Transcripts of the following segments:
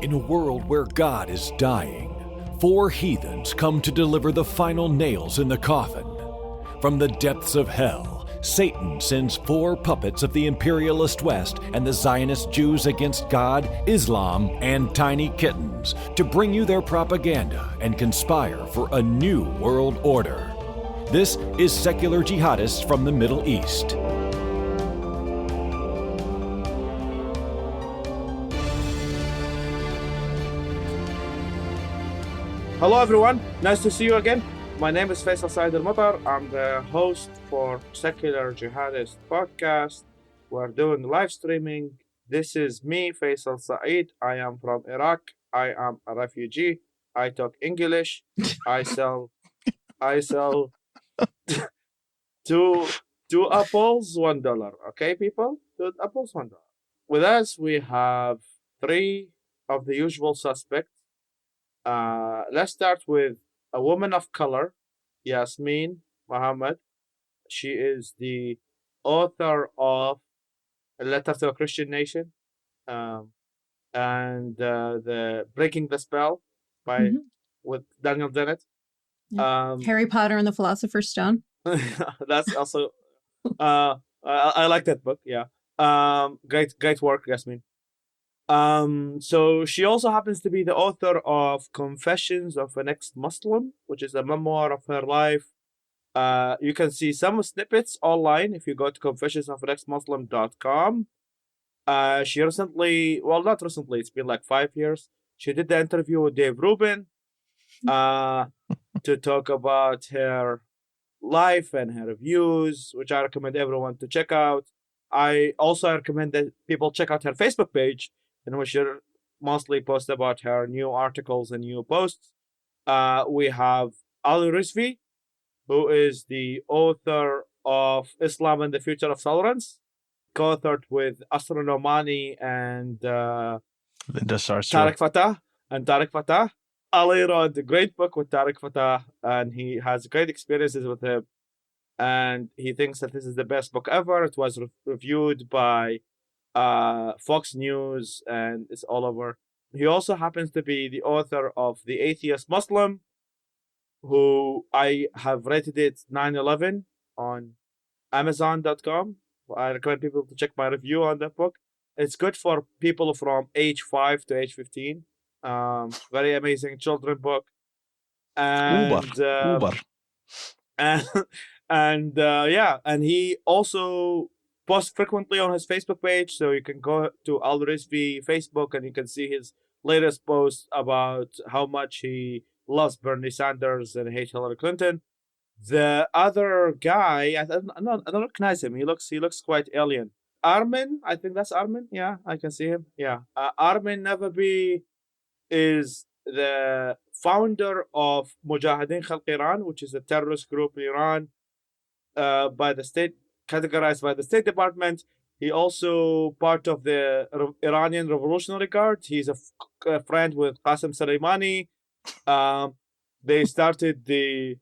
In a world where God is dying, four heathens come to deliver the final nails in the coffin. From the depths of hell, Satan sends four puppets of the imperialist West and the Zionist Jews against God, Islam, and tiny kittens to bring you their propaganda and conspire for a new world order. This is Secular Jihadists from the Middle East. Hello everyone, nice to see you again. My name is Faisal Said Al-Matar. I'm the host for Secular Jihadist podcast. We're doing live streaming. This is me, Faisal Said. I am from Iraq. I am a refugee. I talk English. I sell two apples, $1. Okay, people? 2 apples, $1. With us, we have three of the usual suspects. Let's start with a woman of color, Yasmin Muhammad. She is the author of A Letter to a Christian Nation and the Breaking the Spell with Daniel Dennett. Harry Potter and the Philosopher's Stone. That's also I like that book. Yeah. Great work, Yasmin. So she also happens to be the author of Confessions of an Ex-Muslim, which is a memoir of her life. You can see some snippets online if you go to confessionsofanaexmuslim.com. She recently, well, not recently, it's been like 5 years. She did the interview with Dave Rubin to talk about her life and her views, which I recommend everyone to check out. I also recommend that people check out her Facebook page, in which she mostly posts about her new articles and new posts. We have Ali Rizvi, who is the author of Islam and the Future of Tolerance, co-authored with Asra Nomani and Tariq Fatah. Ali wrote a great book with Tariq Fatah, and he has great experiences with him. And he thinks that this is the best book ever. It was reviewed by Fox News, and it's all over. He also happens to be the author of The Atheist Muslim, who I have rated it 9/11 on Amazon.com. I recommend people to check my review on that book. It's good for people from age 5 to age 15. Very amazing children book. And Uber. And he also posts frequently on his Facebook page, so you can go to Al Rizvi Facebook and you can see his latest post about how much he loves Bernie Sanders and hates Hillary Clinton. The other guy, I don't recognize him. He looks quite alien. Armin, I think that's Armin. Yeah, I can see him. Yeah, Armin Navabi is the founder of Mujahideen Khalq Iran, which is a terrorist group in Iran, categorized by the State Department. He also part of the Iranian Revolutionary Guard. He's a friend with Qasem Soleimani. They started the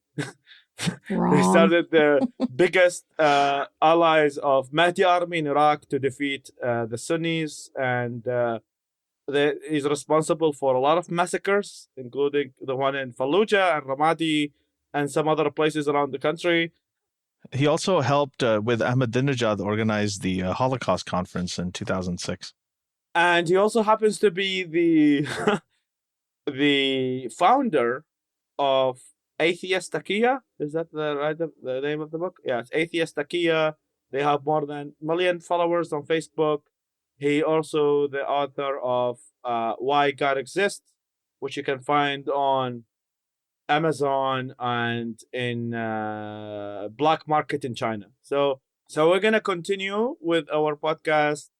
biggest allies of Mahdi army in Iraq to defeat the Sunnis, and he's responsible for a lot of massacres, including the one in Fallujah and Ramadi and some other places around the country. He also helped with Ahmadinejad organize the Holocaust conference in 2006. And he also happens to be the founder of Atheist Taqiyya. Is that the name of the book? Yeah, it's Atheist Taqiyya. They have more than 1 million followers on Facebook. He also the author of Why God Exists, which you can find on Amazon and in black market in China. So we're gonna continue with our podcast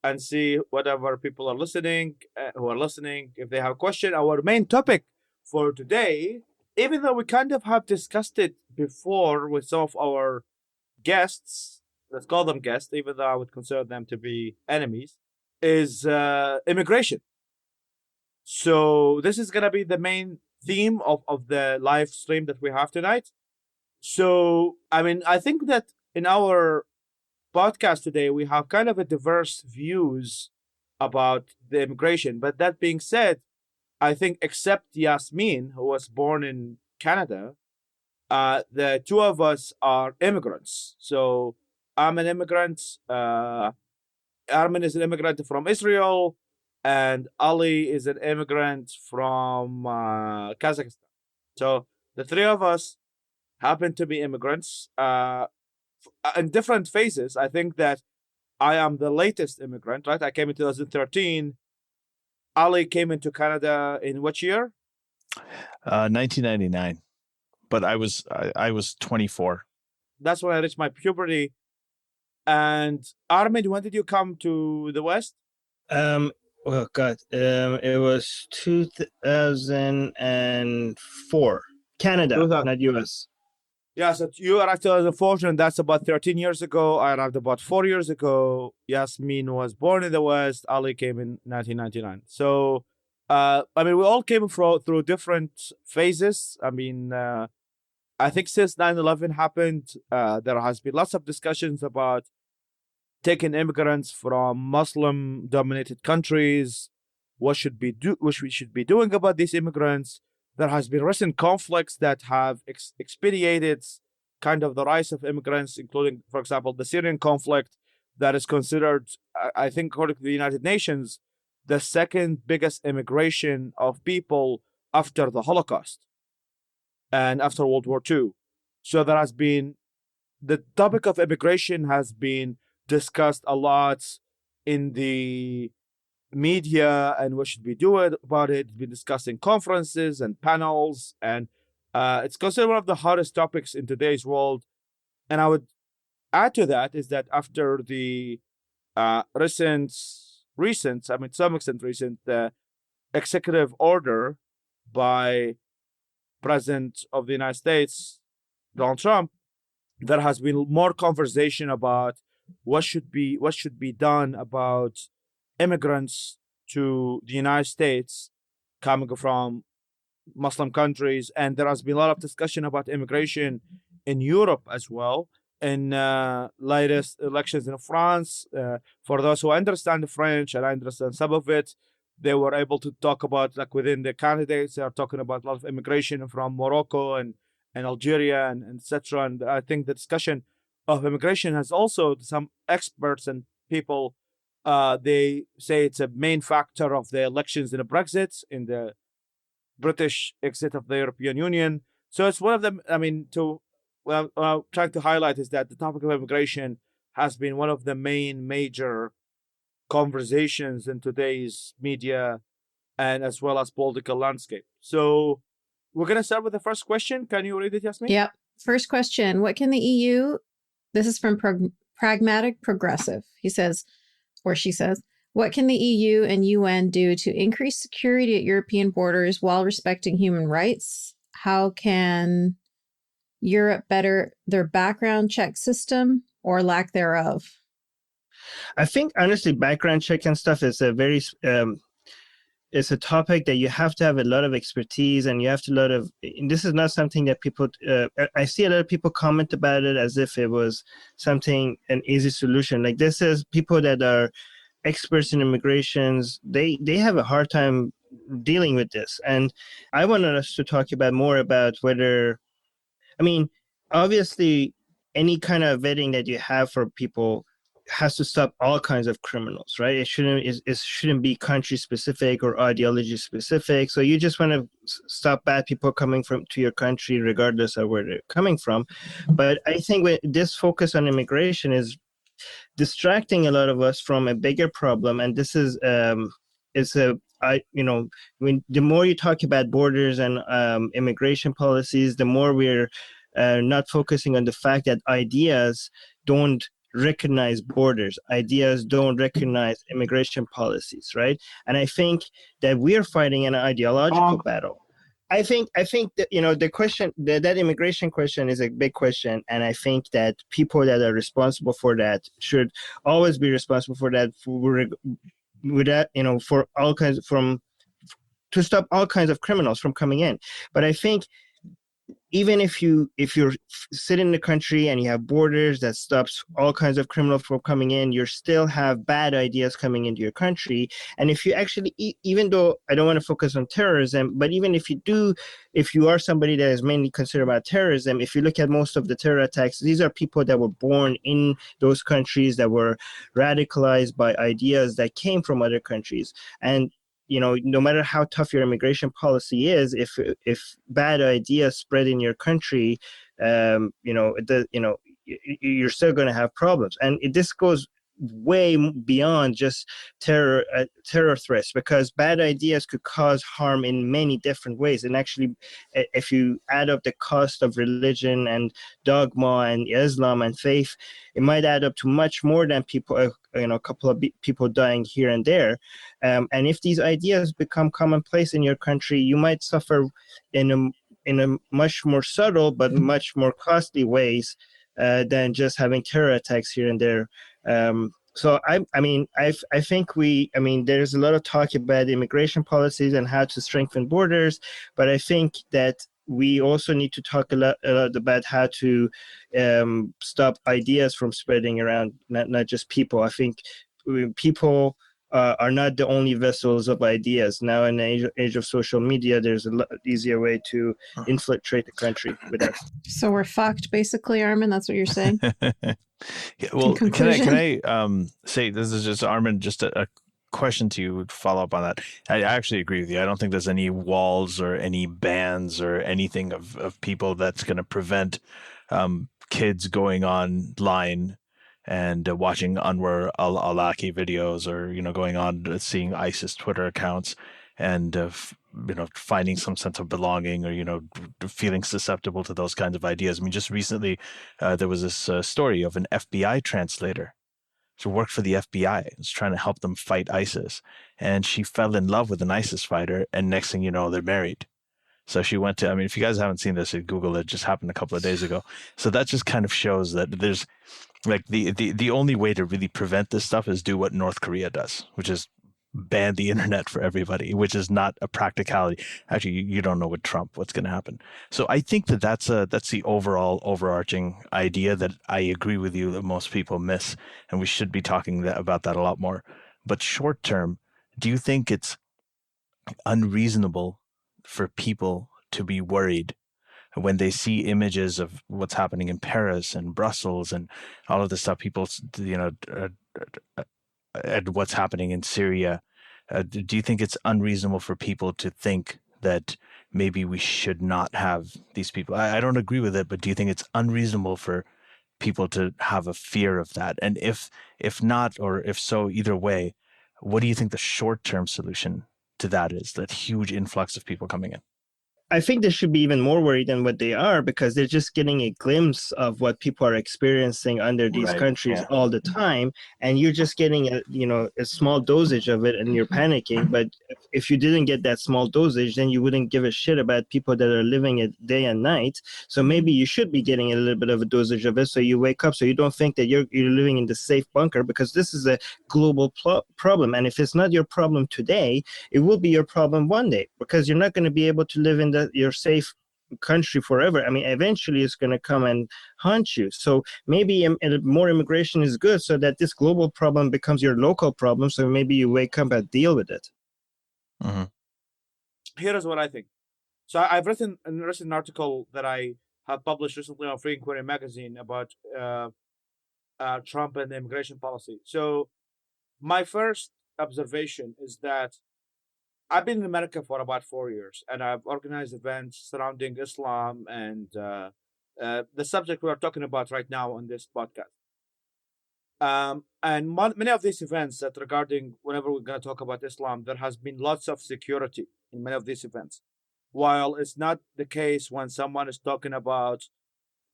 and see whatever people are listening who are listening if they have a question. Our main topic for today, even though we kind of have discussed it before with some of our guests, let's call them guests, even though I would consider them to be enemies, is immigration. So this is gonna be the main theme of the live stream that we have tonight. So, I mean, I think that in our podcast today, we have kind of a diverse views about the immigration. But that being said, I think except Yasmin, who was born in Canada, the two of us are immigrants. So I'm an immigrant. Armin is an immigrant from Israel, and Ali is an immigrant from Kazakhstan. So the three of us happen to be immigrants in different phases. I think that I am the latest immigrant, right? I came in 2013. Ali came into Canada in which year? 1999. But I was 24. That's when I reached my puberty. And Armin, when did you come to the West? Well, God, it was 2004. Canada, not US. Yeah, so you arrived in 2004, and that's about 13 years ago. I arrived about 4 years ago. Yasmin was born in the West. Ali came in 1999. So, I mean, we all came through different phases. I mean, I think since 9/11 happened, there has been lots of discussions about taking immigrants from Muslim-dominated countries. What we should be doing about these immigrants? There has been recent conflicts that have expedited kind of the rise of immigrants, including, for example, the Syrian conflict that is considered, I think, according to the United Nations, the second biggest immigration of people after the Holocaust and after World War II. So there has been, the topic of immigration has been discussed a lot in the media and what should we do about it. It's been discussed in conferences and panels, and it's considered one of the hottest topics in today's world. And I would add to that is that after the recent, I mean, to some extent recent, executive order by President of the United States, Donald Trump, there has been more conversation about what should be done about immigrants to the United States coming from Muslim countries. And there has been a lot of discussion about immigration in Europe as well. In latest elections in France, for those who understand French, and I understand some of it, they were able to talk about, like within the candidates, they are talking about a lot of immigration from Morocco and Algeria and etc. And I think the discussion of immigration has also, some experts and people, they say it's a main factor of the elections in the Brexit, in the British exit of the European Union. So it's one of them. I mean, what I'm trying to highlight is that the topic of immigration has been one of the major conversations in today's media and as well as political landscape. So we're going to start with the first question. Can you read it, Yasmin? Yep. First question. What can the EU, this is from Pragmatic Progressive. He says, or she says, what can the EU and UN do to increase security at European borders while respecting human rights? How can Europe better their background check system or lack thereof? I think, honestly, background check and stuff is it's a topic that you have to have a lot of expertise, and you have to this is not something that people, I see a lot of people comment about it as if it was an easy solution. Like, this is people that are experts in immigrations, they have a hard time dealing with this. And I wanted us to talk more about whether, I mean, obviously, any kind of vetting that you have for people has to stop all kinds of criminals, right? It shouldn't be country specific or ideology specific. So you just want to stop bad people coming to your country, regardless of where they're coming from. But I think this focus on immigration is distracting a lot of us from a bigger problem. And this is the more you talk about borders and immigration policies, the more we're not focusing on the fact that ideas don't recognize borders. Ideas don't recognize immigration policies, right? And I think that we're fighting an ideological battle. I think that, the question, that immigration question is a big question. And I think that people that are responsible for that should always be responsible for that, for all kinds to stop all kinds of criminals from coming in. But I think even if you're sit in the country and you have borders that stops all kinds of criminals from coming in, you still have bad ideas coming into your country. And if you actually, even though I don't want to focus on terrorism, but even if you are somebody that is mainly concerned about terrorism, if you look at most of the terror attacks, these are people that were born in those countries, that were radicalized by ideas that came from other countries. And no matter how tough your immigration policy is, if bad ideas spread in your country, you're still going to have problems. And this goes way beyond just terror threats, because bad ideas could cause harm in many different ways. And actually, if you add up the cost of religion and dogma and Islam and faith, it might add up to much more than a couple of people dying here and there. And if these ideas become commonplace in your country, you might suffer in a much more subtle but much more costly ways than just having terror attacks here and there. So I think there's a lot of talk about immigration policies and how to strengthen borders, but I think that we also need to talk a lot about how to stop ideas from spreading around, not just people. I think people are not the only vessels of ideas. Now, in the age of social media, there's a lot easier way to infiltrate the country with that. So we're fucked, basically, Armin. That's what you're saying. Yeah, well, can I say, this is just, Armin, just a question to you to follow up on that. I actually agree with you. I don't think there's any walls or any bans or anything of people that's going to prevent kids going online and watching Anwar al-Awlaki videos, or going on seeing ISIS Twitter accounts and finding some sense of belonging, or feeling susceptible to those kinds of ideas. I mean, just recently there was this story of an FBI translator who worked for the FBI, was trying to help them fight ISIS, and she fell in love with an ISIS fighter, and next thing you know, they're married. So she went to, if you guys haven't seen this, Google it. It just happened a couple of days ago. So that just kind of shows that there's like the only way to really prevent this stuff is do what North Korea does, which is ban the internet for everybody, which is not a practicality. Actually, you don't know with Trump what's going to happen. So I think that's the overall overarching idea that I agree with you that most people miss, and we should be talking about that a lot more. But short term, do you think it's unreasonable for people to be worried when they see images of what's happening in Paris and Brussels and all of this stuff? People, and what's happening in Syria. Do you think it's unreasonable for people to think that maybe we should not have these people? I don't agree with it, but do you think it's unreasonable for people to have a fear of that? And if not, or if so, either way, what do you think the short-term solution to that is, that huge influx of people coming in? I think they should be even more worried than what they are, because they're just getting a glimpse of what people are experiencing under these countries all the time, and you're just getting a small dosage of it, and you're panicking. But if you didn't get that small dosage, then you wouldn't give a shit about people that are living it day and night. So maybe you should be getting a little bit of a dosage of it, so you wake up, so you don't think that you're living in the safe bunker, because this is a global problem. And if it's not your problem today, it will be your problem one day, because you're not going to be able to live in your safe country forever. Eventually it's going to come and haunt you. So maybe more immigration is good, so that this global problem becomes your local problem. So maybe you wake up and deal with it. Mm-hmm. Here is what I think. So I've written an article that I have published recently on Free Inquiry magazine about Trump and the immigration policy. So my first observation is that I've been in America for about 4 years, and I've organized events surrounding Islam and the subject we are talking about right now on this podcast. And many of these events that regarding whenever we're going to talk about Islam, there has been lots of security in many of these events. While it's not the case when someone is talking about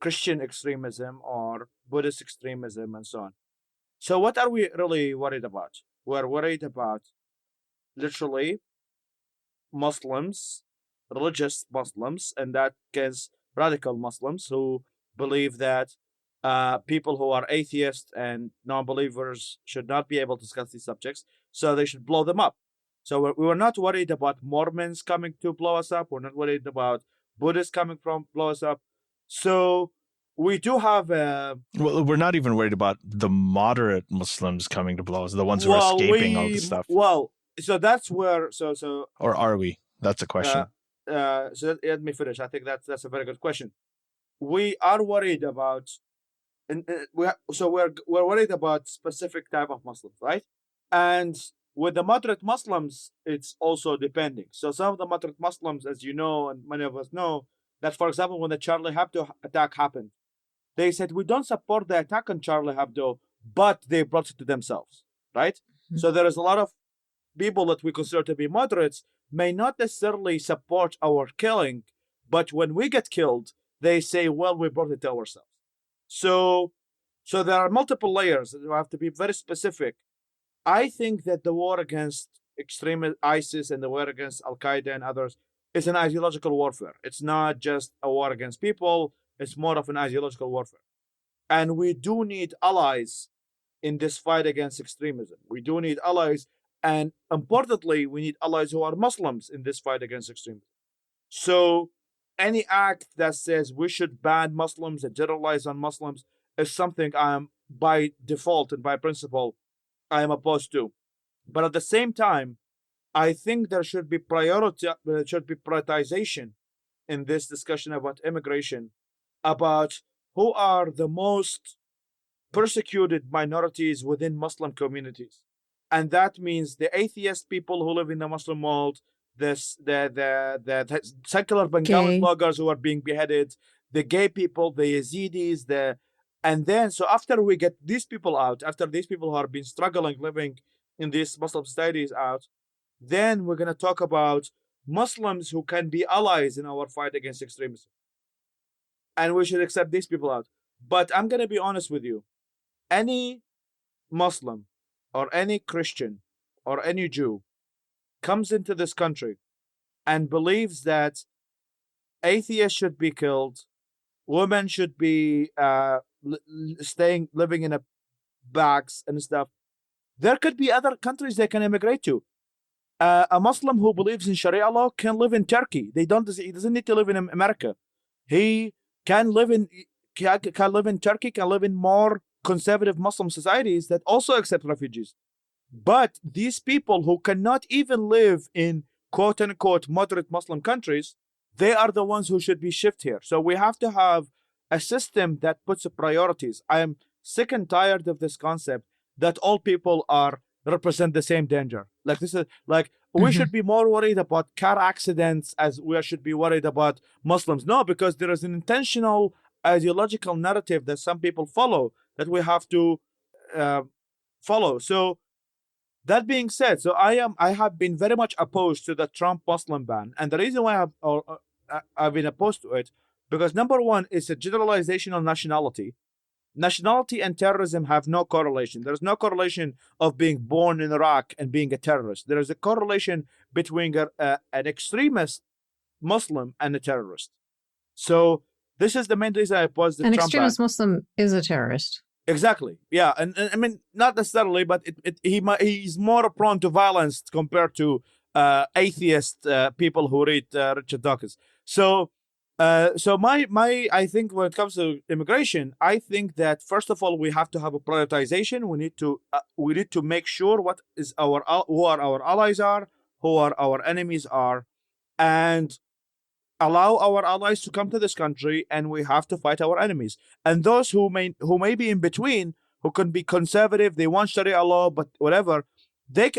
Christian extremism or Buddhist extremism and so on. So what are we really worried about? We're worried about literally Muslims, religious Muslims, and that case radical Muslims who believe that people who are atheists and non-believers should not be able to discuss these subjects, so they should blow them up. So we were not worried about Mormons coming to blow us up. We're not worried about Buddhists coming from blow us up. So we do have well, we're not even worried about the moderate Muslims coming to blow us, the ones who are escaping all this stuff. Well, so that's where or are we? That's a question. So let me finish. I think that's a very good question. We are worried about, we're worried about specific type of Muslims, right? And with the moderate Muslims, it's also depending. So some of the moderate Muslims, as you know, and many of us know, that, for example, when the Charlie Hebdo attack happened, they said, we don't support the attack on Charlie Hebdo, but they brought it to themselves, right? Mm-hmm. So there is a lot of people that we consider to be moderates may not necessarily support our killing, but when we get killed, they say, well, we brought it to ourselves. So there are multiple layers. You have to be very specific. I think that the war against extreme ISIS and the war against Al-Qaeda and others is an ideological warfare. It's not just a war against people. It's more of an ideological warfare. And we do need allies in this fight against extremism. We do need allies. And importantly, we need allies who are Muslims in this fight against extremism. So any act that says we should ban Muslims and generalize on Muslims is something I am, by default and by principle, I am opposed to. But at the same time, I think there should be prioritization in this discussion about immigration, about who are the most persecuted minorities within Muslim communities. And that means the atheist people who live in the Muslim world, the secular Bengali bloggers who are being beheaded, the gay people, the Yazidis, and then, so after we get these people out, after these people who have been struggling living in these Muslim societies out, then we're going to talk about Muslims who can be allies in our fight against extremism. And we should accept these people out. But I'm going to be honest with you. Any Muslim or any Christian or any Jew comes into this country and believes that atheists should be killed, women should be living in a bags and stuff. There could be other countries they can immigrate to. A Muslim who believes in Sharia law can live in Turkey. He doesn't need to live in America. He can live in Turkey, can live in more conservative Muslim societies that also accept refugees. But these people who cannot even live in quote unquote moderate Muslim countries, they are the ones who should be shipped here. So we have to have a system that puts priorities. I am sick and tired of this concept that all people represent the same danger. Like this is like we should be more worried about car accidents as we should be worried about Muslims. No, because there is an intentional ideological narrative that some people follow that we have to follow. So that being said, so I have been very much opposed to the Trump Muslim ban, and the reason why I've been opposed to it, because number one, it's a generalization of nationality. Nationality and terrorism have no correlation. There's no correlation of being born in Iraq and being a terrorist. There is a correlation between an extremist Muslim and a terrorist. So this is the main reason I oppose the Trump ban. An extremist Muslim is a terrorist. Exactly. Yeah, and I mean not necessarily, but he's more prone to violence compared to atheist people who read Richard Dawkins. So my I think when it comes to immigration, I think that first of all we have to have a prioritization. We need to make sure who our allies are, who our enemies are, and allow our allies to come to this country, and we have to fight our enemies. And those who may be in between, who can be conservative, they want Sharia law, but whatever,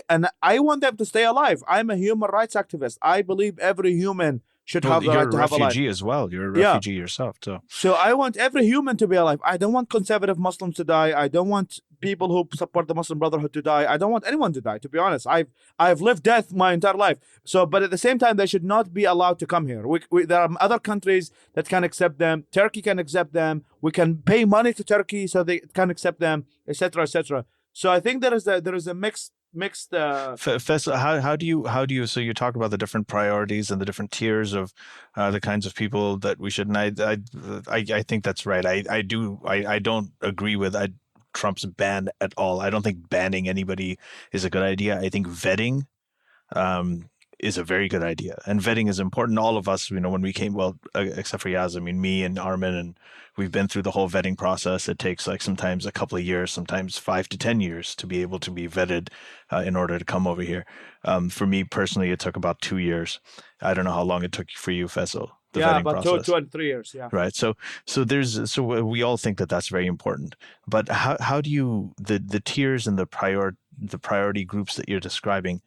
and I want them to stay alive. I'm a human rights activist. I believe every human should have the right to have a life. You're a refugee as well. You're a refugee yourself, too. So I want every human to be alive. I don't want conservative Muslims to die. I don't want people who support the Muslim Brotherhood to die. I don't want anyone to die, to be honest. I've lived death my entire life. So, but at the same time, they should not be allowed to come here. There are other countries that can accept them. Turkey can accept them. We can pay money to Turkey so they can accept them, etc., etc. So I think there is a mixed. Faisal, how do you? So you talk about the different priorities and the different tiers of the kinds of people that we should. And I think that's right. I don't agree with Trump's ban at all. I don't think banning anybody is a good idea. I think vetting is a very good idea. And vetting is important. All of us, when we came, well, except for Yaz, I mean, me and Armin, and we've been through the whole vetting process. It takes like sometimes a couple of years, sometimes 5 to 10 years to be able to be vetted in order to come over here. For me personally, it took about 2 years. I don't know how long it took for you, Faisal. About 2 and 3 years. Yeah. Right. So we all think that that's very important. But how do you the tiers and the priority groups that you're describing?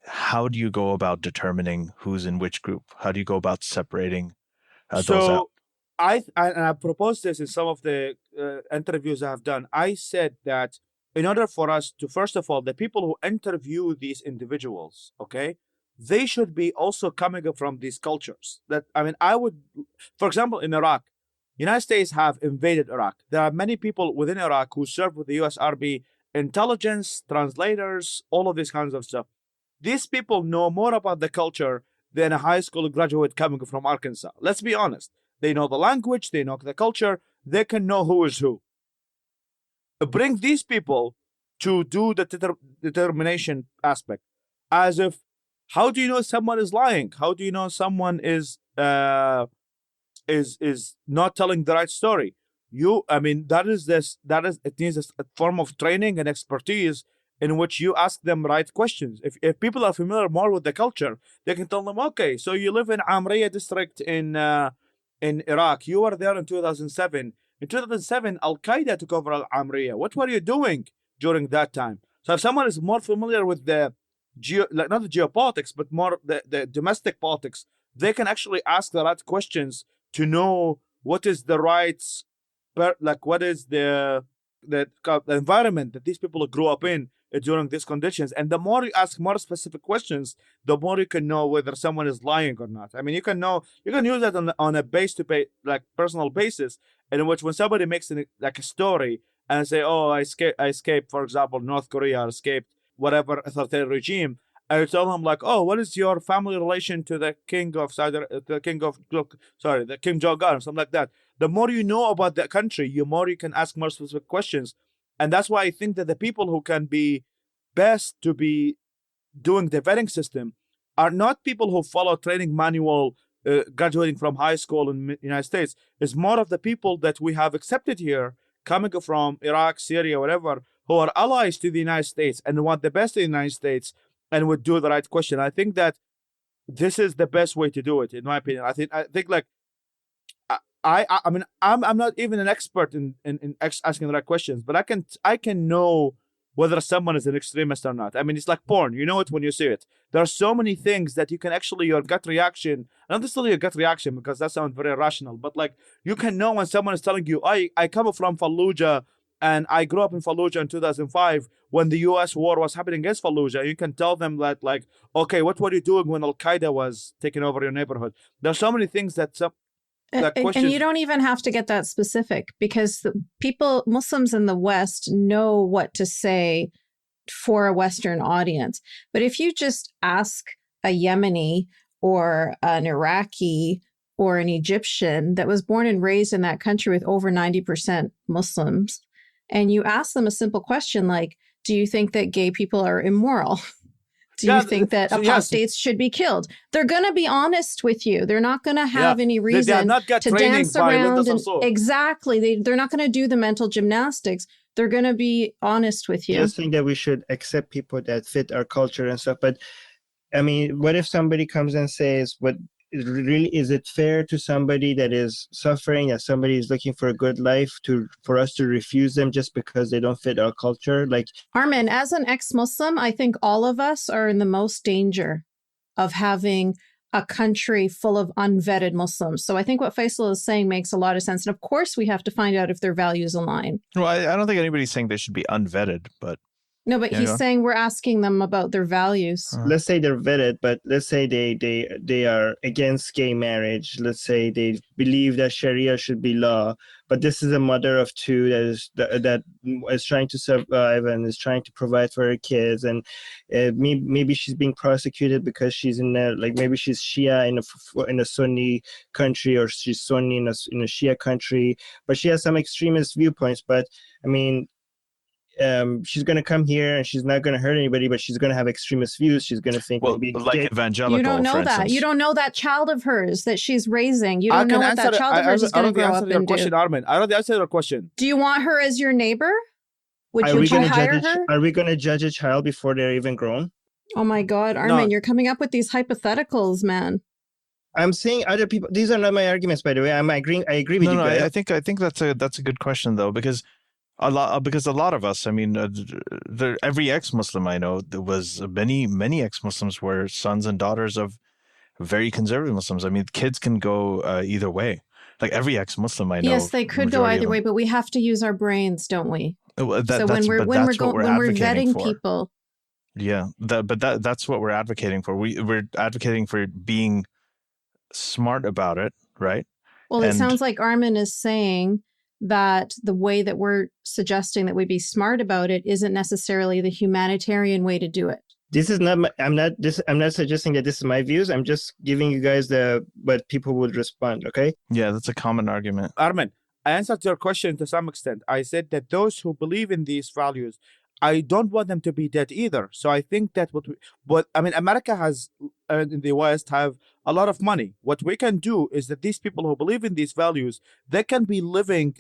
How do you go about determining who's in which group? How do you go about separating those out? I proposed this in some of the interviews I've done. I said that in order for us to, first of all, the people who interview these individuals, okay, they should be also coming from these cultures. For example, in Iraq, United States have invaded Iraq. There are many people within Iraq who serve with the U.S. Army, intelligence, translators, all of these kinds of stuff. These people know more about the culture than a high school graduate coming from Arkansas. Let's be honest. They know the language, they know the culture, they can know who is who. Bring these people to do the determination aspect. As if, how do you know someone is lying? How do you know someone is not telling the right story? It needs a form of training and expertise in which you ask them right questions. If people are familiar more with the culture, they can tell them, okay, so you live in Amriya district in Iraq. You were there in 2007. In 2007, Al-Qaeda took over Al-Amriya. What were you doing during that time? So if someone is more familiar with the not the geopolitics, but more the domestic politics, they can actually ask the right questions to know what is the rights, what is the environment that these people grew up in during these conditions. And the more you ask more specific questions, the more you can know whether someone is lying or not. I mean, you can use that on a personal basis, in which when somebody makes a story and say, oh, I escaped, for example, North Korea, or escaped whatever authoritarian regime, I tell them like, oh, what is your family relation to the Kim Jong-un, or something like that. The more you know about the country, the more you can ask more specific questions. And that's why I think that the people who can be best to be doing the vetting system are not people who follow training manual, graduating from high school in the United States. It's more of the people that we have accepted here, coming from Iraq, Syria, whatever, who are allies to the United States and want the best in the United States and would do the right question. I think that this is the best way to do it, in my opinion. I think like, I'm not even an expert in asking the right questions, but I can know whether someone is an extremist or not. I mean, it's like porn. You know it when you see it. There are so many things that you can actually, your gut reaction, not necessarily your gut reaction because that sounds very irrational, but like you can know when someone is telling you, I come from Fallujah and I grew up in Fallujah in 2005 when the U.S. war was happening against Fallujah. You can tell them that, like, okay, what were you doing when Al-Qaeda was taking over your neighborhood? There are so many things that and you don't even have to get that specific, because Muslims in the West know what to say for a Western audience. But if you just ask a Yemeni or an Iraqi or an Egyptian that was born and raised in that country with over 90% Muslims, and you ask them a simple question like, do you think that gay people are immoral? Do you think that apostates should be killed? They're going to be honest with you. They're not going to have any reason to dance around. Exactly. They're not going to do the mental gymnastics. They're going to be honest with you. I just think that we should accept people that fit our culture and stuff. But I mean, what if somebody comes and says, is it fair to somebody that is suffering, that somebody is looking for a good life, for us to refuse them just because they don't fit our culture? Like, Armin, as an ex-Muslim, I think all of us are in the most danger of having a country full of unvetted Muslims. So I think what Faisal is saying makes a lot of sense. And of course, we have to find out if their values align. Well, I don't think anybody's saying they should be unvetted, but no, but he's saying we're asking them about their values. Let's say they're vetted, but let's say they are against gay marriage. Let's say they believe that Sharia should be law, but this is a mother of two that is trying to survive and is trying to provide for her kids, and maybe she's being prosecuted because she's maybe she's Shia in a Sunni country, or she's Sunni in a Shia country, but she has some extremist viewpoints. But I mean, she's going to come here and she's not going to hurt anybody, but she's going to have extremist views. She's going to think maybe like evangelical. You don't know that. You don't know that child of hers that she's raising. You don't know what that child of hers is going to grow up and do. Armin. I don't answer your question. Do you want her as your neighbor? Would you hire her? Are we going to judge a child before they're even grown? Oh my God, Armin, you're coming up with these hypotheticals, man. I'm saying other people. These are not my arguments, by the way. I agree with you. No, I think that's a good question though, because a lot of us. I mean, every ex-Muslim I know, there was many ex-Muslims were sons and daughters of very conservative Muslims. I mean, kids can go either way. Like every ex-Muslim I know. Yes, they could go either way, but we have to use our brains, don't we? So when we're vetting people. Yeah, that's what we're advocating for. We're advocating for being smart about it, right? Well, it sounds like Armin is saying that the way that we're suggesting that we be smart about it isn't necessarily the humanitarian way to do it. This is not. I'm not suggesting that this is my views. I'm just giving you guys what people would respond. Okay. Yeah, that's a common argument. Armin, I answered your question to some extent. I said that those who believe in these values, I don't want them to be dead either. So I think that America has, in the West, have a lot of money. What we can do is that these people who believe in these values, they can be living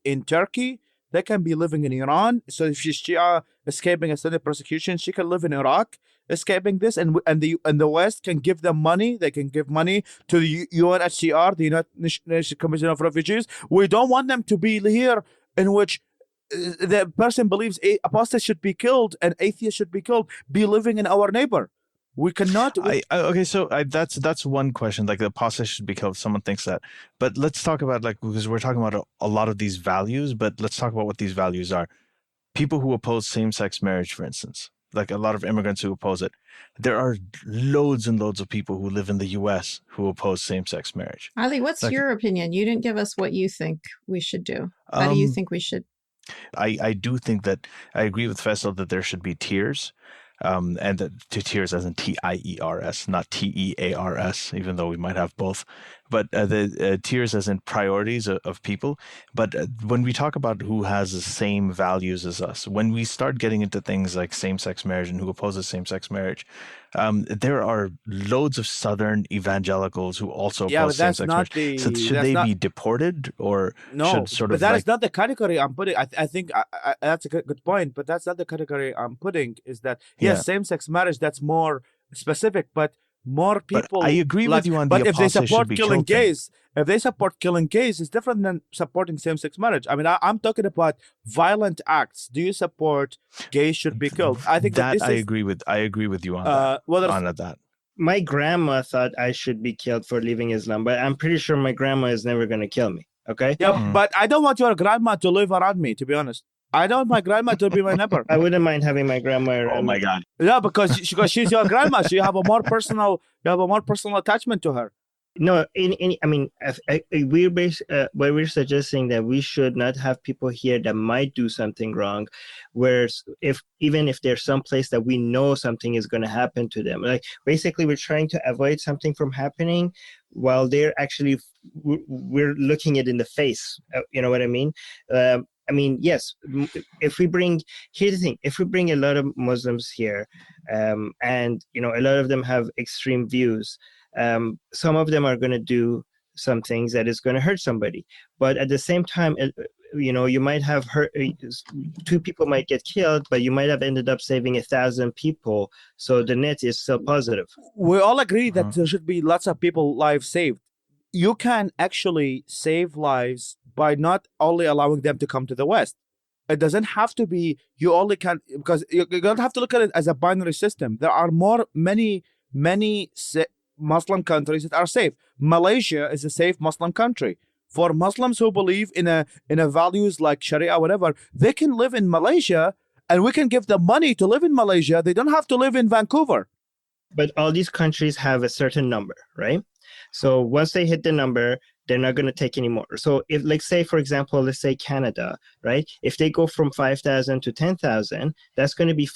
in Turkey, they can be living in Iran. So if she's Shia escaping a Senate prosecution, she can live in Iraq escaping this, and the West can give them money. They can give money to the UNHCR, the United Nations Commission of Refugees. We don't want them to be here in which the person believes apostates should be killed and atheists should be killed, be living in our neighbor. We cannot. That's one question. Like the apostate should be killed. Someone thinks that, but let's talk about because we're talking about a lot of these values. But let's talk about what these values are. People who oppose same-sex marriage, for instance, like a lot of immigrants who oppose it. There are loads and loads of people who live in the U.S. who oppose same-sex marriage. Ali, what's your opinion? You didn't give us what you think we should do. How do you think we should? I do think that I agree with Faisal that there should be tiers, and that tiers as in TIERS, not TEARS, even though we might have both. But the tiers as in priorities of people. But when we talk about who has the same values as us, when we start getting into things like same-sex marriage and who opposes same-sex marriage, there are loads of Southern evangelicals who also oppose same-sex marriage. So should they be deported or no? But that is not the category I'm putting. I think that's a good point. But that's not the category I'm putting. Is that same-sex marriage? That's more specific, but more people. But I agree with you on the apostate should be killed. But if they support killing gays, it's different than supporting same-sex marriage. I mean, I'm talking about violent acts. Do you support gays should be killed? I think I agree with you on that. My grandma thought I should be killed for leaving Islam, but I'm pretty sure my grandma is never going to kill me. Okay. Yeah, but I don't want your grandma to live around me. To be honest. I don't want my grandma to be my neighbor. I wouldn't mind having my grandma around. Oh my God! Yeah, because she's your grandma, so you have a more personal attachment to her. No, we're suggesting that we should not have people here that might do something wrong, whereas even if there's some place that we know something is going to happen to them, like basically we're trying to avoid something from happening, while they're actually we're looking it in the face. You know what I mean? Yes, here's the thing, if we bring a lot of Muslims here, and, a lot of them have extreme views, some of them are going to do some things that is going to hurt somebody. But at the same time, you might have two people might get killed, but you might have ended up saving 1,000 people. So the net is still positive. We all agree that there should be lots of lives saved. You can actually save lives by not only allowing them to come to the West. It doesn't have to be, you only can, because you don't have to look at it as a binary system. There are many Muslim countries that are safe. Malaysia is a safe Muslim country. For Muslims who believe in a values like Sharia or whatever, they can live in Malaysia and we can give them money to live in Malaysia. They don't have to live in Vancouver. But all these countries have a certain number, right? So once they hit the number, they're not going to take any more. So if, like, say, for example, let's say Canada, right? If they go from 5,000 to 10,000, that's going to be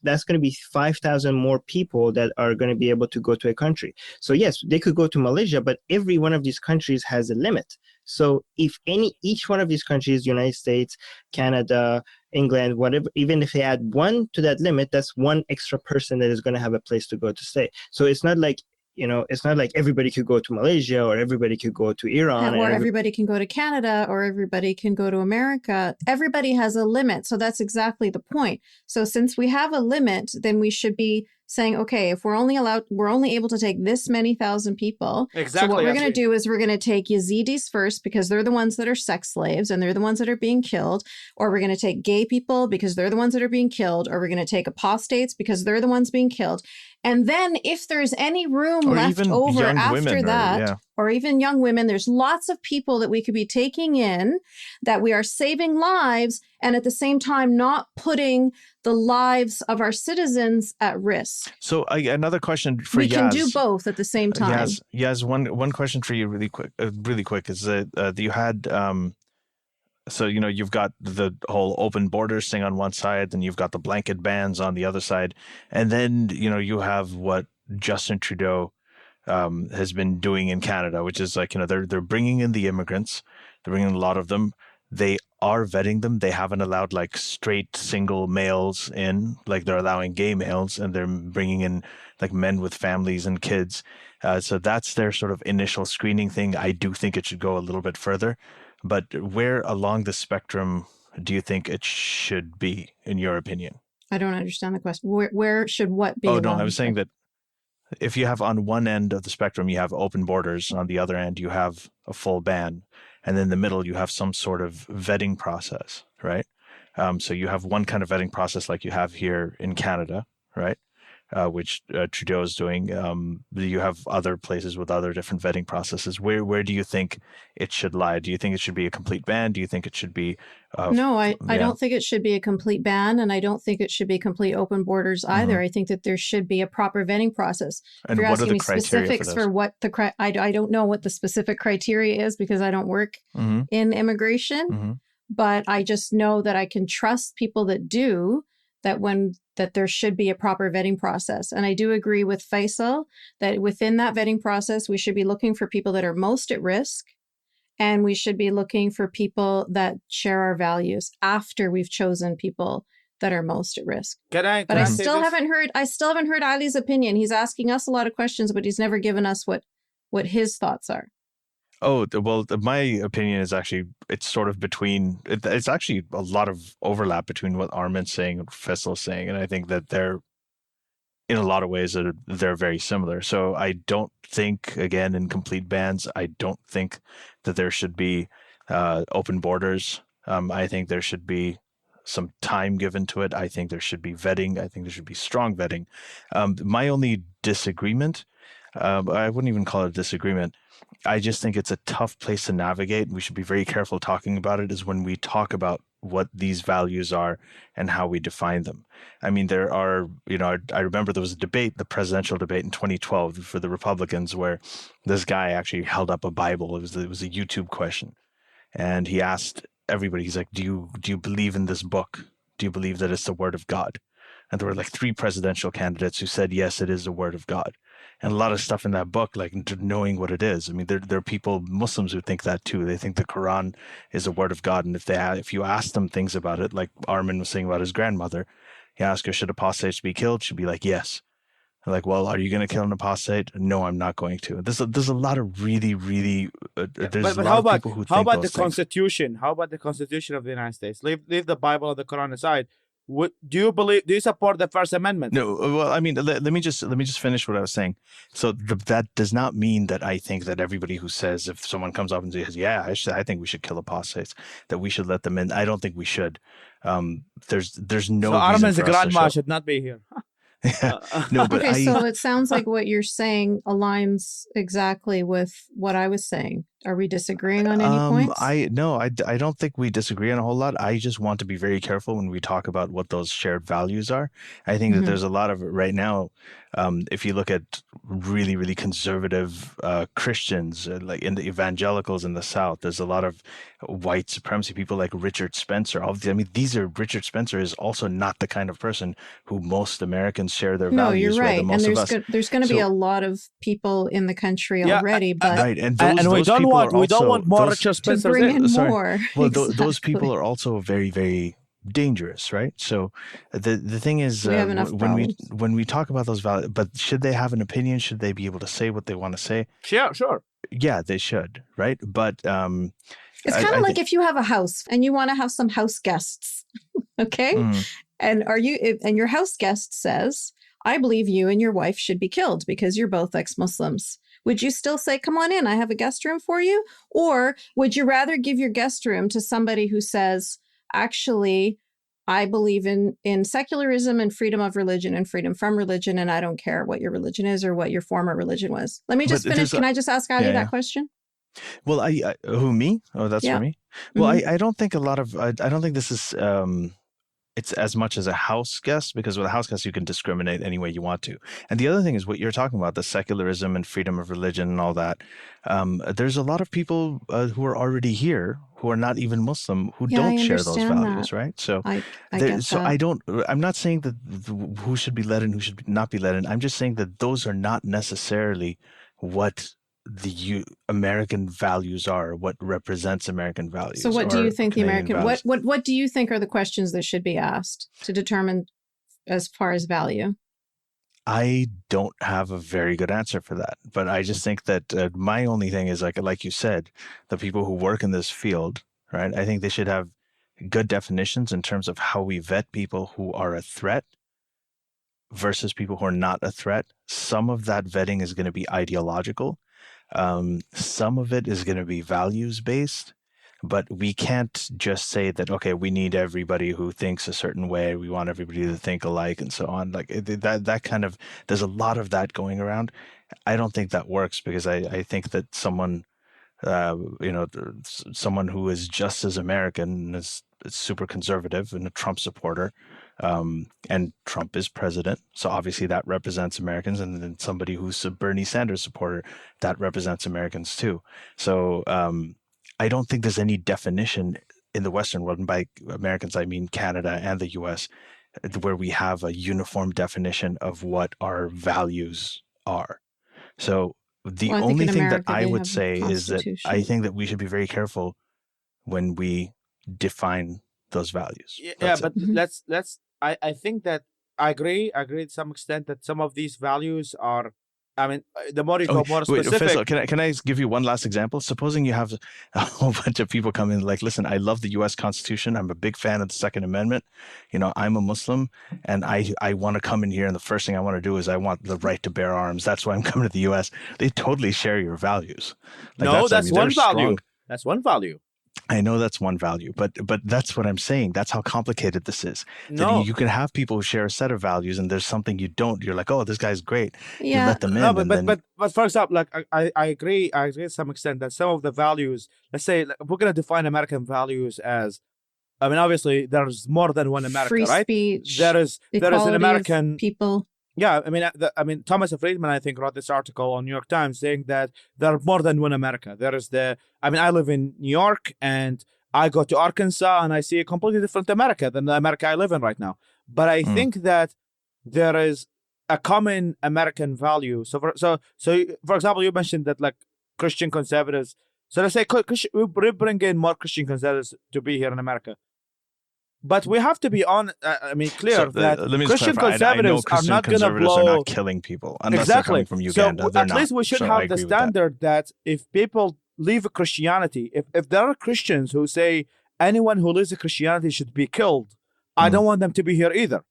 that's going to be 5,000 more people that are going to be able to go to a country. So yes, they could go to Malaysia, but every one of these countries has a limit. So if each one of these countries, United States, Canada, England, whatever, even if they add one to that limit, that's one extra person that is going to have a place to go to stay. So it's not like, it's not like everybody could go to Malaysia or everybody could go to Iran. Or everybody can go to Canada or everybody can go to America. Everybody has a limit. So that's exactly the point. So since we have a limit, then we should be saying, okay, if we're only able to take this many thousand people. Exactly. So what we're going to do is we're going to take Yazidis first because they're the ones that are sex slaves and they're the ones that are being killed. Or we're going to take gay people because they're the ones that are being killed. Or we're going to take apostates because they're the ones being killed. And then if there's any room left over after that, or even young women, there's lots of people that we could be taking in that we are saving lives and at the same time not putting the lives of our citizens at risk. So another question for Yaz. We can do both at the same time. Yaz, one question for you really quick is that you had so you've got the whole open borders thing on one side, then you've got the blanket bans on the other side, and then you have what Justin Trudeau has been doing in Canada, which is like they're bringing in the immigrants, they're bringing a lot of them. They are vetting them. They haven't allowed like straight single males in, like they're allowing gay males, and they're bringing in like men with families and kids. So that's their sort of initial screening thing. I do think it should go a little bit further. But where along the spectrum do you think it should be, in your opinion? I don't understand the question. Where should what be? Oh, no, I was saying that if you have on one end of the spectrum, you have open borders. On the other end, you have a full ban. And then in the middle, you have some sort of vetting process, right? So you have one kind of vetting process like you have here in Canada, right? Which Trudeau is doing. You have other places with other different vetting processes. Where do you think it should lie? Do you think it should be a complete ban? Do you think it should be? No, I don't think it should be a complete ban, and I don't think it should be complete open borders either. Mm-hmm. I think that there should be a proper vetting process. And if you're what asking are the me criteria specifics for what I don't know what the specific criteria is because I don't work in immigration, but I just know that I can trust people that do. That there should be a proper vetting process. And I do agree with Faisal that within that vetting process, we should be looking for people that are most at risk. And we should be looking for people that share our values after we've chosen people that are most at risk. I still haven't heard Ali's opinion. He's asking us a lot of questions, but he's never given us what his thoughts are. Oh, well, my opinion is actually, it's sort of between, it's actually a lot of overlap between what Armin's saying and Faisal's saying. And I think that they're, in a lot of ways, they're very similar. So I don't think, again, in complete bans, I don't think that there should be open borders. I think there should be some time given to it. I think there should be vetting. I think there should be strong vetting. My only disagreement, I wouldn't even call it a disagreement, I just think it's a tough place to navigate. We should be very careful talking about it is when we talk about what these values are and how we define them. I mean, there are, I remember there was a debate, the presidential debate in 2012 for the Republicans, where this guy actually held up a Bible. It was a YouTube question. And he asked everybody, he's like, do you believe in this book? Do you believe that it's the word of God? And there were like 3 presidential candidates who said, yes, it is the word of God. And a lot of stuff in that book, like knowing what it is. I mean, there are people, Muslims, who think that too. They think the Quran is a word of God. And if you ask them things about it, like Armin was saying about his grandmother, he asked her, should apostates be killed? She'd be like, yes. They're like, well, are you going to kill an apostate? No, I'm not going to. There's a lot of really, really, there's a lot of people who think how about those the Constitution? How about the Constitution of the United States? Leave the Bible and the Quran aside. Do you support the First Amendment? No. Well, I mean, let me just finish what I was saying. So that does not mean that I think that everybody who says, if someone comes up and says, yeah, I think we should kill apostates, that we should let them in. I don't think we should. There's no. So Armin's grandma should not be here. No, but okay, so it sounds like what you're saying aligns exactly with what I was saying. Are we disagreeing on any points? I don't think we disagree on a whole lot. I just want to be very careful when we talk about what those shared values are. I think that there's a lot of right now. If you look at really, really conservative Christians, like in the evangelicals in the South, there's a lot of white supremacy people like Richard Spencer. I mean, Richard Spencer is also not the kind of person who most Americans share their values. No, you're right. Most and of us, there's going to be a lot of people in the country already, but right, and we don't want more Richard Spencer to bring in more. Well, Exactly. those people are also very, very dangerous, right? So the thing is, We have enough when we talk about those values, but should they have an opinion? Should they be able to say what they want to say? Sure. Yeah, they should, right? But it's kind of like if you have a house and you want to have some house guests, okay? And your house guest says, "I believe you and your wife should be killed because you're both ex-Muslims." Would you still say, "Come on in, I have a guest room for you"? Or would you rather give your guest room to somebody who says, "Actually, I believe in secularism and freedom of religion and freedom from religion, and I don't care what your religion is or what your former religion was"? Let me just finish. Can I just ask Ali that question? Well, who, me? Oh, that's for me. Well, I don't think I don't think this is it's as much as a house guest, because with a house guest, you can discriminate any way you want to. And the other thing is what you're talking about, the secularism and freedom of religion and all that. There's a lot of people who are already here who are not even Muslim who don't share those values, right? So, I'm not saying that who should be let in, who should not be let in. I'm just saying that those are not necessarily what the American values are, what represents American values. So what do you think what do you think are the questions that should be asked to determine as far as value? I don't have a very good answer for that, but I just think that my only thing is like you said, the people who work in this field, right? I think they should have good definitions in terms of how we vet people who are a threat versus people who are not a threat. Some of that vetting is going to be ideological. Some of it is going to be values based, but we can't just say that, okay, we need everybody who thinks a certain way. We want everybody to think alike and so on. Like that kind of, there's a lot of that going around. I don't think that works, because I think that someone, someone who is just as American, is super conservative and a Trump supporter, and Trump is president, so obviously that represents Americans, and then somebody who's a Bernie Sanders supporter, that represents Americans too. So I don't think there's any definition in the Western world, and by Americans I mean Canada and the US, where we have a uniform definition of what our values are. So the only thing that I would say is that I think that we should be very careful when we define those values. But let's I think that I agree to some extent that some of these values are, I mean, the more you go more specific. Faisal, can I give you one last example? Supposing you have a whole bunch of people come in like, listen, I love the U.S. Constitution. I'm a big fan of the Second Amendment. I'm a Muslim, and I want to come in here, and the first thing I want to do is I want the right to bear arms. That's why I'm coming to the U.S. They totally share your values. That's one value. That's one value. I know that's one value, but that's what I'm saying. That's how complicated this is. No. You can have people who share a set of values, and there's something you don't. You're like, oh, this guy's great. Yeah. You let them in. No, but for example, like I agree to some extent that some of the values, let's say, we're going to define American values as, I mean, obviously there's more than one America, free right? Speech, there is an American people. Yeah, I mean, Thomas Friedman, I think, wrote this article on New York Times saying that there are more than one America. There is I live in New York, and I go to Arkansas, and I see a completely different America than the America I live in right now. But I think that there is a common American value. So for example, you mentioned that like Christian conservatives. So let's say we bring in more Christian conservatives to be here in America. But we have to be clear that Christian conservatives are not going to blow. Are not killing people unless they're coming from Uganda. So at least we should have the standard that if people leave Christianity, if there are Christians who say anyone who leaves Christianity should be killed, I don't want them to be here either.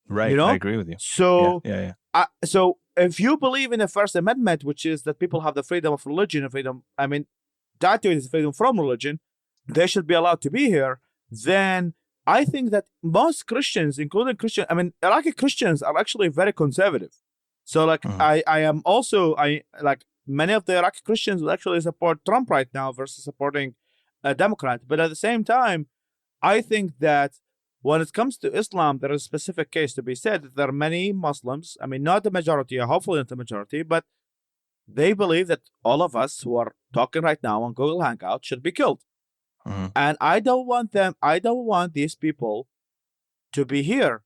Right, I agree with you. So so if you believe in the First Amendment, which is that people have the freedom of religion and freedom, that is freedom from religion, they should be allowed to be here. Then I think that most Christians, including Iraqi Christians, are actually very conservative. So I am also many of the Iraqi Christians will actually support Trump right now versus supporting a Democrat. But at the same time, I think that when it comes to Islam, there is a specific case to be said that there are many Muslims, I mean, not the majority, hopefully not the majority, but they believe that all of us who are talking right now on Google Hangout should be killed. Mm-hmm. And I don't want these people to be here.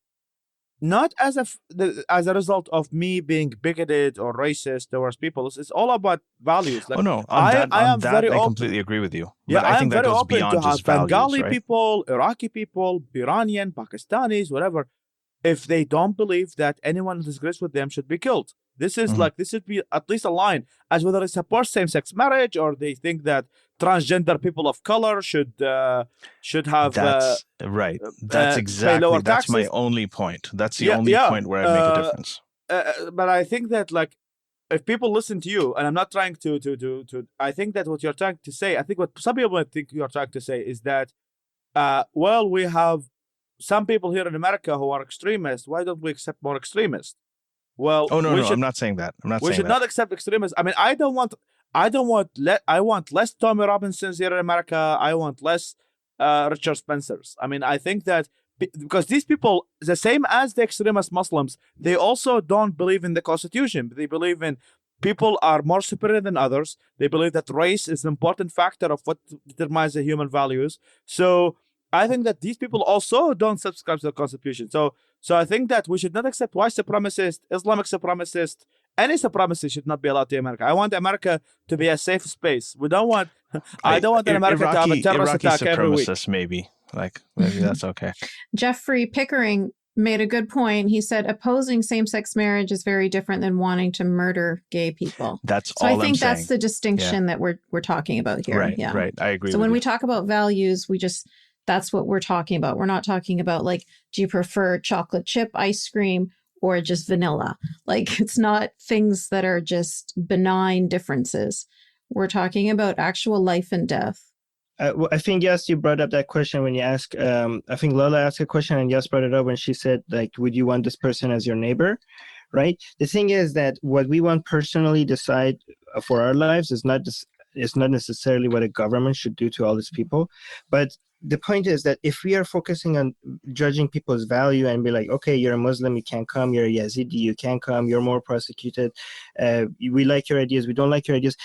Not as a result of me being bigoted or racist towards people. It's all about values. Like, I completely agree with you. Yeah, I think that goes beyond just values, Bengali right? people, Iraqi people, Iranian, Pakistanis, whatever. If they don't believe that anyone who disagrees with them should be killed, this is this should be at least a line, as whether they support same-sex marriage or they think that transgender people of color should have. That's right. That's exactly. That's my only point. That's the only point where I make a difference. But I think that if people listen to you, and I'm not trying to, I think that what you're trying to say, I think what some people think you're trying to say is that, we have some people here in America who are extremists. Why don't we accept more extremists? Well, I'm not saying that. We should not accept extremists. I mean, I want less Tommy Robinsons here in America. I want less Richard Spencers. I mean, I think that because these people, the same as the extremist Muslims, they also don't believe in the Constitution. They believe in people are more superior than others. They believe that race is an important factor of what determines the human values. So I think that these people also don't subscribe to the Constitution. So I think that we should not accept white supremacists, Islamic supremacists, any supremacy should not be allowed to America. I want America to be a safe space. We don't want. I don't want America to have a terrorist attack every week. Maybe that's okay. Jeffrey Pickering made a good point. He said opposing same-sex marriage is very different than wanting to murder gay people. That's so all I think I'm saying. That's the distinction that we're talking about here. Right. Right. I agree. So when we talk about values, that's what we're talking about. We're not talking about do you prefer chocolate chip ice cream or just vanilla? It's not things that are just benign differences. We're talking about actual life and death. I think, yes, you brought up that question when you asked, I think Lola asked a question and yes brought it up when she said, would you want this person as your neighbor? Right? The thing is that what we want personally decide for our lives is not necessarily what a government should do to all these people. But the point is that if we are focusing on judging people's value and be like, okay, you're a Muslim, you can't come, you're a Yazidi, you can't come, you're more persecuted, we like your ideas, we don't like your ideas.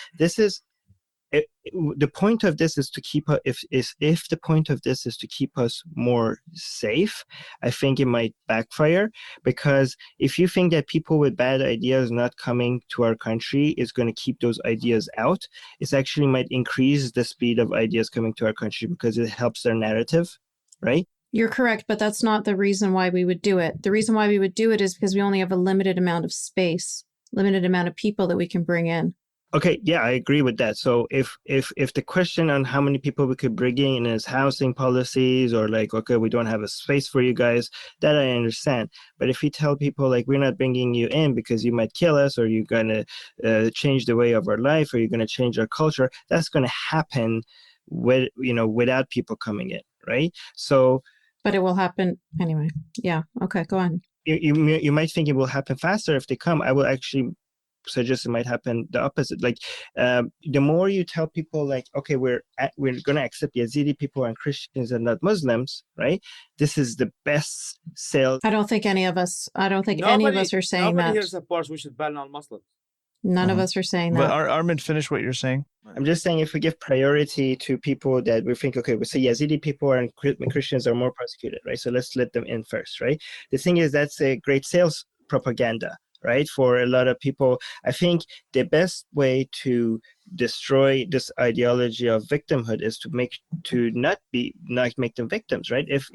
The point of this is to keep if the point of this is to keep us more safe, I think it might backfire, because if you think that people with bad ideas not coming to our country is going to keep those ideas out, it actually might increase the speed of ideas coming to our country because it helps their narrative, right? You're correct, but that's not the reason why we would do it. The reason why we would do it is because we only have a limited amount of space, limited amount of people that we can bring in. Okay, yeah, I agree with that. So if the question on how many people we could bring in is housing policies or okay, we don't have a space for you guys, that I understand. But if you tell people we're not bringing you in because you might kill us or you're going to change the way of our life or you're going to change our culture, that's going to happen without people coming in, right? So, but it will happen anyway. Yeah. Okay, go on. You might think it will happen faster if they come. I will actually suggest it might happen the opposite. The more you tell people okay, we're going to accept Yazidi people and Christians and not Muslims, right? This is the best sale. I don't think any of us are saying that. Nobody here supports we should ban all Muslims. None of us are saying that. But Armin, finish what you're saying. I'm just saying if we give priority to people that we think, okay, we say Yazidi people and Christians are more persecuted, right? So let's let them in first, right? The thing is that's a great sales propaganda, right? For a lot of people, I think the best way to destroy this ideology of victimhood is to not make them victims, right? If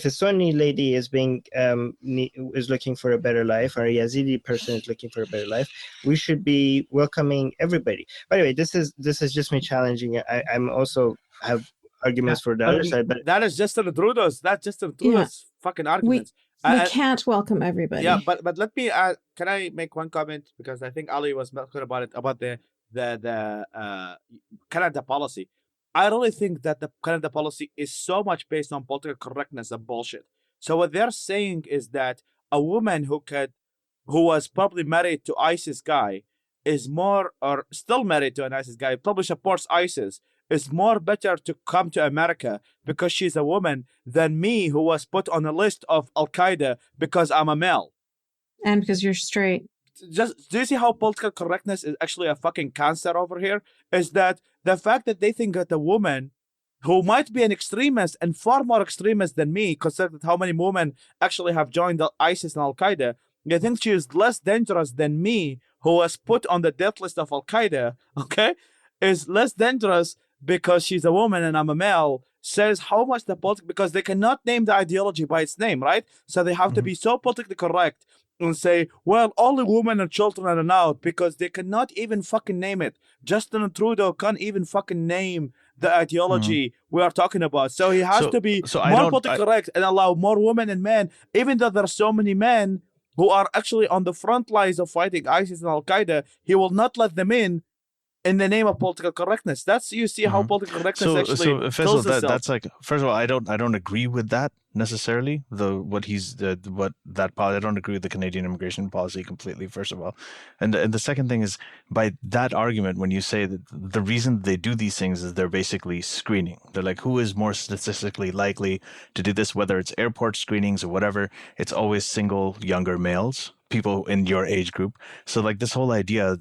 a Sunni lady is is looking for a better life, or a Yazidi person is looking for a better life, we should be welcoming everybody. By the way, this is just me challenging. I'm also have arguments for the other side, but that is just the Trudeau's. That's just the Trudeau's fucking arguments. We can't welcome everybody. Yeah, but let me can I make one comment, because I think Ali was talking about the Canada policy. I really think that the Canada policy is so much based on political correctness and bullshit. So what they're saying is that a woman who was probably married to ISIS guy is more, or still married to an ISIS guy, probably supports ISIS, is more better to come to America because she's a woman than me, who was put on a list of Al-Qaeda because I'm a male. And because you're straight. Just, do you see how political correctness is actually a fucking cancer over here? Is that the fact that they think that a woman who might be an extremist and far more extremist than me, considering how many women actually have joined the ISIS and Al-Qaeda, they think she is less dangerous than me, who was put on the death list of Al-Qaeda, okay, is less dangerous because she's a woman and I'm a male, says how much the politics, because they cannot name the ideology by its name, right? So they have to be so politically correct and say, well, only women and children are allowed, because they cannot even fucking name it. Justin Trudeau can't even fucking name the ideology we are talking about. So he has to be more politically correct and allow more women and men, even though there are so many men who are actually on the front lines of fighting ISIS and Al-Qaeda, he will not let them in the name of political correctness. That's, you see how political correctness actually Faisal, that's like, first of all, I don't agree with that necessarily. I don't agree with the Canadian immigration policy completely, first of all. And the second thing is, by that argument, when you say that the reason they do these things is they're basically screening. They're like, who is more statistically likely to do this, whether it's airport screenings or whatever, it's always single younger males, people in your age group. So like this whole idea,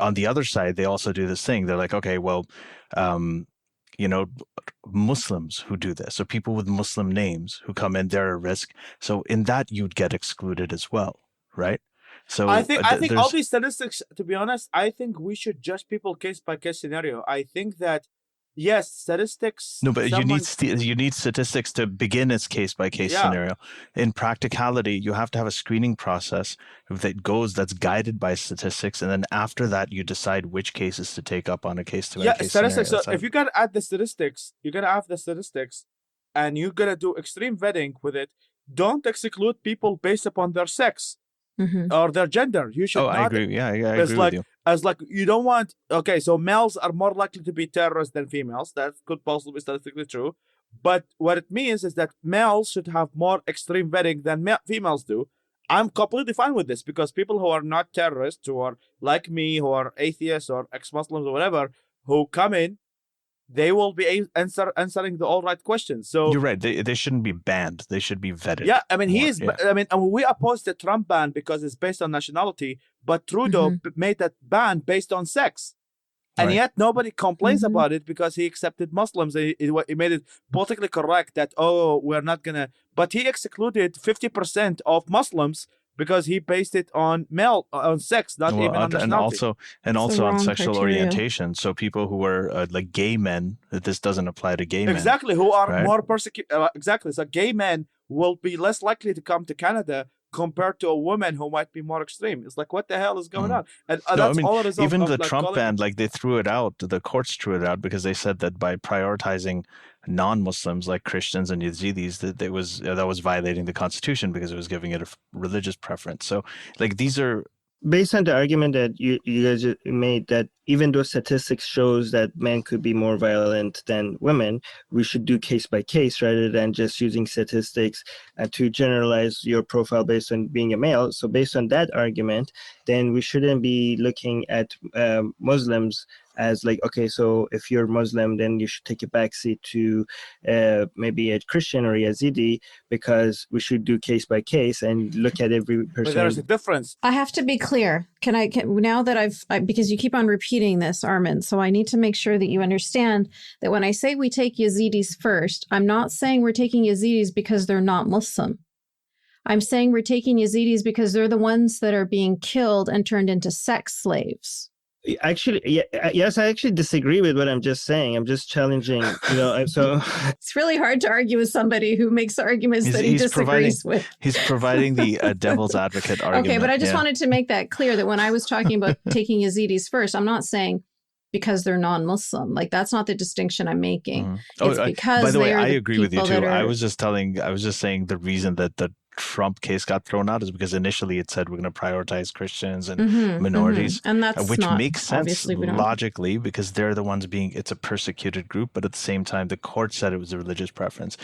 on the other side, they also do this thing. They're like, okay, well, Muslims who do this, or people with Muslim names who come in, they're a risk. So in that, you'd get excluded as well, right? So I think all these statistics, to be honest, I think we should judge people case by case scenario. I think that, yes, statistics. No, but you need statistics to begin its case by case scenario. In practicality, you have to have a screening process that's guided by statistics, and then after that, you decide which cases to take up on a case to case statistics. scenario. So if you gotta add the statistics, you gotta have the statistics, and you gotta do extreme vetting with it. Don't exclude people based upon their sex. Or their gender. You should not. I agree. Yeah, I agree with you. As like, you don't want, okay, so males are more likely to be terrorists than females. That could possibly be statistically true. But what it means is that males should have more extreme vetting than females do. I'm completely fine with this, because people who are not terrorists, who are like me, who are atheists or ex-Muslims or whatever, who come in, they will be answering the all right questions. So you're right. They shouldn't be banned. They should be vetted. Yeah, I mean, we oppose the Trump ban because it's based on nationality, but Trudeau made that ban based on sex. And yet nobody complains about it because he accepted Muslims. He made it politically correct that, we're not going to... But he excluded 50% of Muslims because he based it on sex, not even on nationality. And also on sexual orientation. So people who are like gay men, that this doesn't apply to gay men. Exactly, who are more persecuted. Exactly, so gay men will be less likely to come to Canada compared to a woman who might be more extreme. It's like, what the hell is going on? And that's all it is. Even the Trump ban, like they threw it out. The courts threw it out because they said that by prioritizing non-Muslims like Christians and Yazidis, that was violating the Constitution because it was giving it a religious preference. So, like, these are based on the argument that you guys made, that even though statistics shows that men could be more violent than women, we should do case by case rather than just using statistics to generalize your profile based on being a male. So based on that argument, then we shouldn't be looking at Muslims as like, okay, so if you're Muslim, then you should take a backseat to maybe a Christian or Yazidi, because we should do case by case and look at every person. But there's a difference. I have to be clear. Now that because you keep on repeating this, Armin, so I need to make sure that you understand that when I say we take Yazidis first, I'm not saying we're taking Yazidis because they're not Muslim. I'm saying we're taking Yazidis because they're the ones that are being killed and turned into sex slaves. Actually, yes, I actually disagree with what I'm just saying. I'm just challenging, so it's really hard to argue with somebody who makes arguments that he disagrees with. He's providing the devil's advocate argument. Okay, but I just wanted to make that clear that when I was talking about taking Yazidis first, I'm not saying because they're non-Muslim. Like, that's not the distinction I'm making. It's because by the way, I agree with you too. I was just saying the reason that Trump case got thrown out is because initially it said we're going to prioritize Christians and minorities, and that's which not, makes sense we don't. logically because they're the ones it's a persecuted group, but at the same time the court said it was a religious preference.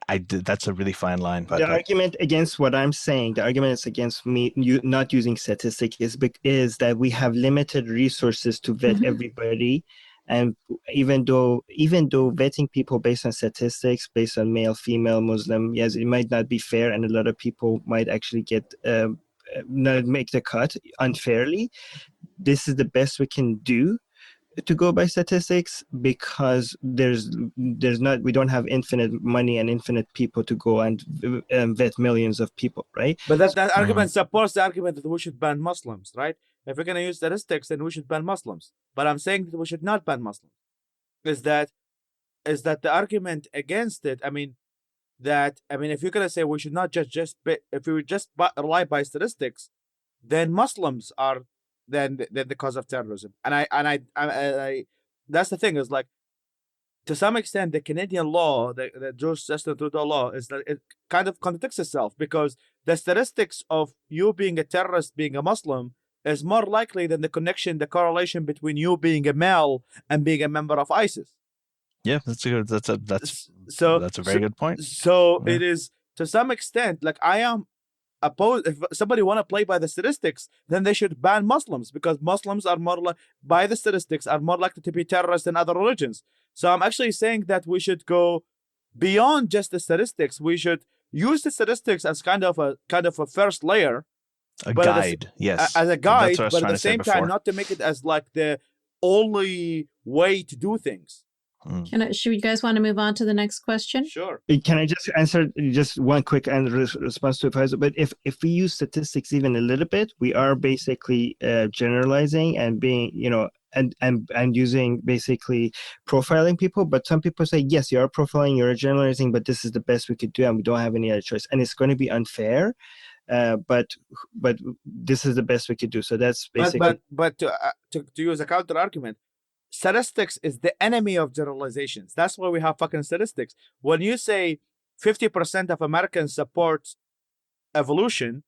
That's a really fine line. But the argument against what I'm saying, the argument is against me not using statistics is that we have limited resources to vet everybody. And even though vetting people based on statistics, based on male, female, Muslim, yes, it might not be fair, and a lot of people might actually get not make the cut unfairly. This is the best we can do to go by statistics because we don't have infinite money and infinite people to go and vet millions of people, right? But that argument supports the argument that we should ban Muslims, right? If we're going to use statistics, then we should ban Muslims. But I'm saying that we should not ban Muslims. Is that the argument against it? I mean, if you're going to say we should not if we just rely by statistics, then Muslims are then the cause of terrorism. And I that's the thing, is like, to some extent the Canadian law, the Justin Trudeau law, is that it kind of contradicts itself, because the statistics of you being a terrorist, being a Muslim, is more likely than the correlation between you being a male and being a member of ISIS. Yeah, that's a very good point. So it is, to some extent, like, I am opposed. If somebody want to play by the statistics, then they should ban Muslims, because Muslims are by the statistics are more likely to be terrorists than other religions. So I'm actually saying that we should go beyond just the statistics. We should use the statistics as kind of a first layer, guide, yes, as a guide, but at the same time not to make it as like the only way to do things. Should you guys want to move on to the next question? Sure. Can I just answer just one quick response to it? But if we use statistics even a little bit, we are basically generalizing and being, and using basically profiling people. But some people say, yes, you are profiling, you're generalizing, but this is the best we could do, and we don't have any other choice. And it's going to be unfair. But this is the best we could do. So that's basically. But to use a counter argument, statistics is the enemy of generalizations. That's why we have fucking statistics. When you say 50% of Americans support evolution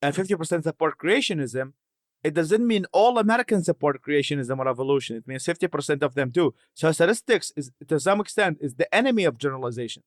and 50% support creationism, it doesn't mean all Americans support creationism or evolution. It means 50% of them do. So statistics is, to some extent, is the enemy of generalizations.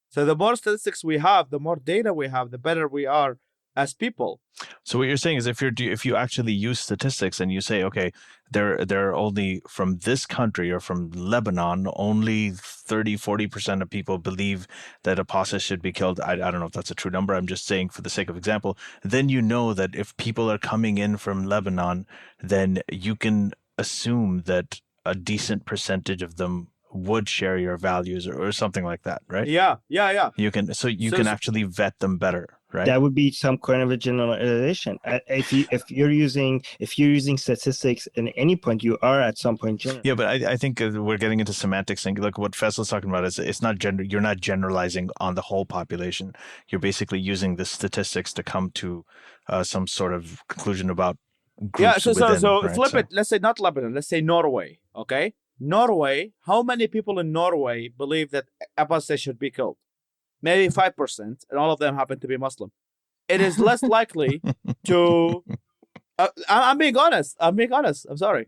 So the more statistics we have, the more data we have, the better we are as people. So what you're saying is, if you actually use statistics and you say, okay, there are only from this country or from Lebanon, only 30-40% of people believe that apostates should be killed. I don't know if that's a true number. I'm just saying for the sake of example. Then you know that if people are coming in from Lebanon, then you can assume that a decent percentage of them would share your values or something like that, right? Yeah. You can actually vet them better, right? That would be some kind of a generalization. If you're using statistics at any point, you are at some point general. Yeah, but I think we're getting into semantics. And look, what Faisal's talking about is it's not gender. You're not generalizing on the whole population. You're basically using the statistics to come to some sort of conclusion about groups. Yeah. So right? flip it. Let's say not Lebanon. Let's say Norway. Okay. Norway, how many people in Norway believe that apostates should be killed? Maybe 5%, and all of them happen to be Muslim. It is less likely to... I'm being honest. I'm sorry.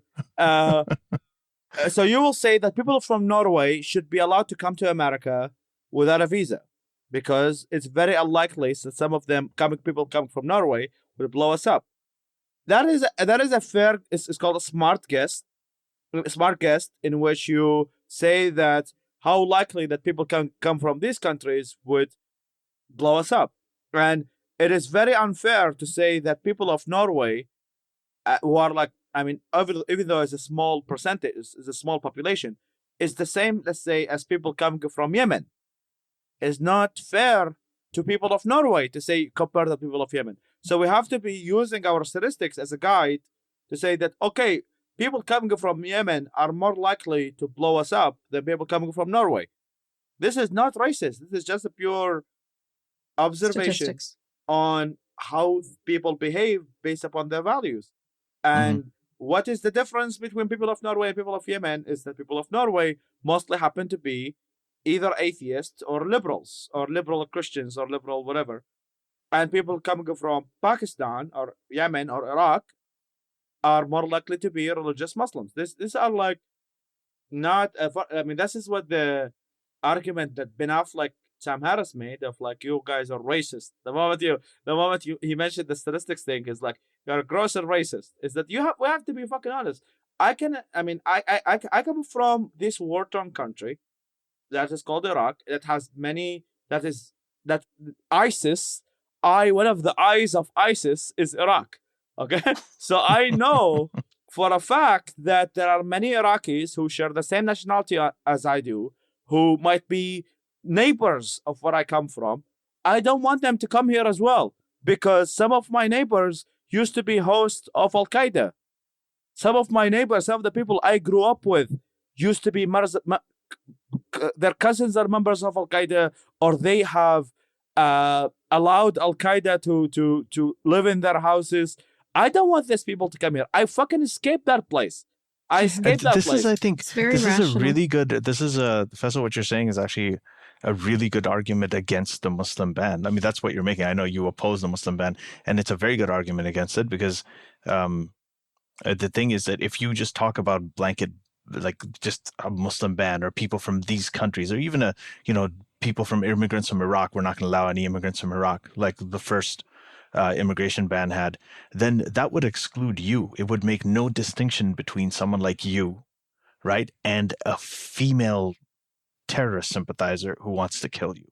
So you will say that people from Norway should be allowed to come to America without a visa, because it's very unlikely that some of them, people coming from Norway, would blow us up. That is a fair... It's called a smart guess, in which you say that how likely that people can come from these countries would blow us up. And it is very unfair to say that people of Norway who are like, even though it's a small percentage, it's a small population, is the same, let's say, as people coming from Yemen. It's not fair to people of Norway to say compare the people of Yemen. So we have to be using our statistics as a guide to say that, okay, people coming from Yemen are more likely to blow us up than people coming from Norway. This is not racist. This is just a pure observation on how people behave based upon their values. And what is the difference between people of Norway and people of Yemen is that people of Norway mostly happen to be either atheists or liberals or liberal Christians or liberal whatever. And people coming from Pakistan or Yemen or Iraq are more likely to be religious Muslims. This are like not. I mean, this is what the argument that Ben Affleck, Sam Harris made of like, you guys are racist. The moment he mentioned the statistics thing is like, you're a gross and racist. Is that we have to be fucking honest. I come from this war-torn country that is called Iraq. That ISIS. One of the eyes of ISIS is Iraq. Okay, so I know for a fact that there are many Iraqis who share the same nationality as I do, who might be neighbors of where I come from. I don't want them to come here as well, because some of my neighbors used to be hosts of Al Qaeda. Some of the people I grew up with used to be their cousins are members of Al Qaeda, or they have allowed Al Qaeda to live in their houses. I don't want these people to come here. I fucking escaped that place. I think Faisal, what you're saying is actually a really good argument against the Muslim ban. I mean, that's what you're making. I know you oppose the Muslim ban, and it's a very good argument against it, because the thing is that if you just talk about blanket, like just a Muslim ban, or people from these countries, or even people from immigrants from Iraq, we're not going to allow any immigrants from Iraq, like the first immigration ban had, then that would exclude you. It would make no distinction between someone like you, right, and a female terrorist sympathizer who wants to kill you,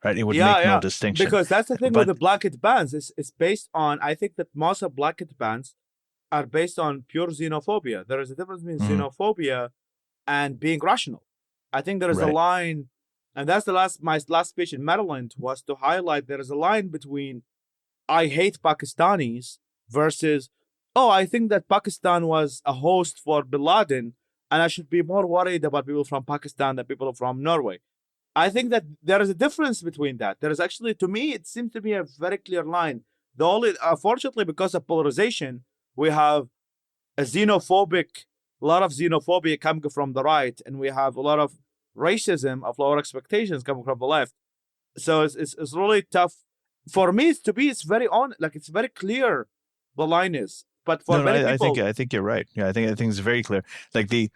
right? It would make no distinction. Because that's the thing with the blanket bans. It's based on, I think that most of blanket bans are based on pure xenophobia. There is a difference between xenophobia and being rational. I think there is a line, and that's my last speech in Maryland was to highlight there is a line between I hate Pakistanis versus, I think that Pakistan was a host for Bin Laden, and I should be more worried about people from Pakistan than people from Norway. I think that there is a difference between that. There is actually, to me, it seems to be a very clear line. Unfortunately, because of polarization, we have a lot of xenophobia coming from the right, and we have a lot of racism of lower expectations coming from the left. So it's really tough. For me, it's very it's very clear the line is. But for many people, I think you're right. Yeah, I think it's very clear. Like the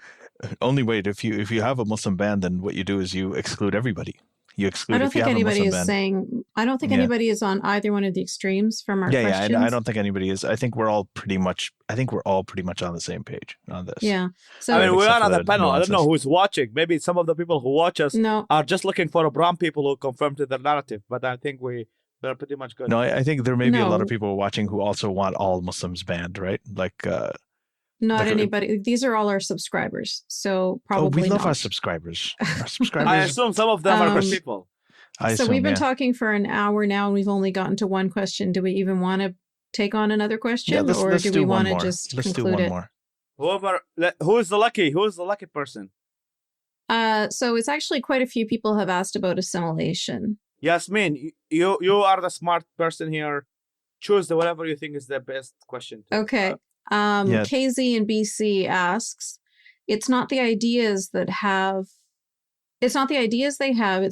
only way if you have a Muslim ban, then what you do is you exclude everybody. You exclude. I don't think anybody is saying. I don't think anybody is on either one of the extremes from our questions. Yeah, I don't think anybody is. I think we're all pretty much on the same page on this. Yeah. So I mean, we're on the panel. I don't know who's watching. Maybe some of the people who watch us are just looking for brown people who confirm to their narrative. But I think they're pretty much good. No, I think there may be a lot of people watching who also want all Muslims banned, right? Not anybody. These are all our subscribers, so probably. We love our subscribers. I assume some of them are good people. We've been talking for an hour now, and we've only gotten to one question. Do we even want to take on another question, or do we want to just conclude it? Who's the lucky person? So it's actually quite a few people have asked about assimilation. Yasmin, you are the smart person here. Choose whatever you think is the best question. Okay. KZ in BC asks, it's not the ideas they have, it's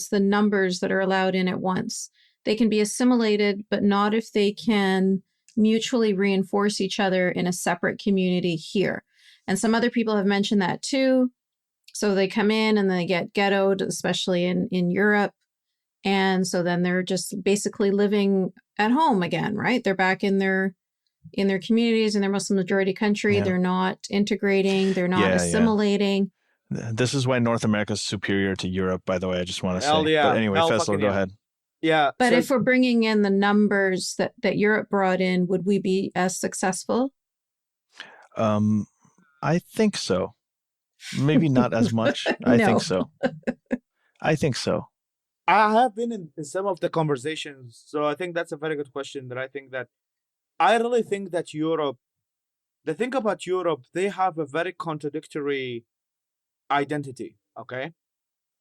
the numbers that are allowed in at once. They can be assimilated, but not if they can mutually reinforce each other in a separate community here. And some other people have mentioned that too. So they come in and they get ghettoed, especially in Europe. And so then they're just basically living at home again, right? They're back in their communities in their Muslim majority country. They're not integrating. They're not assimilating. This is why North America is superior to Europe, by the way. I just want to say. Yeah. But anyway, Faisal, go ahead. Yeah. But if we're bringing in the numbers that Europe brought in, would we be as successful? I think so. Maybe not as much. I think so. I have been in some of the conversations, so I think that's a very good question. I really think that Europe, the thing about Europe, they have a very contradictory identity, okay?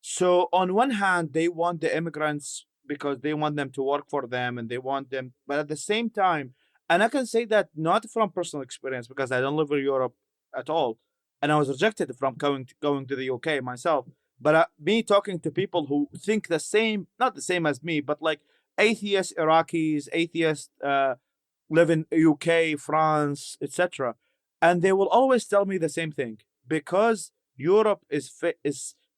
So on one hand, they want the immigrants because they want them to work for them and they want them, but at the same time, and I can say that not from personal experience because I don't live in Europe at all, and I was rejected from going to the UK myself. But me talking to people who think the same, not the same as me, but like atheist Iraqis, atheist live in UK, France, etc., and they will always tell me the same thing, because Europe is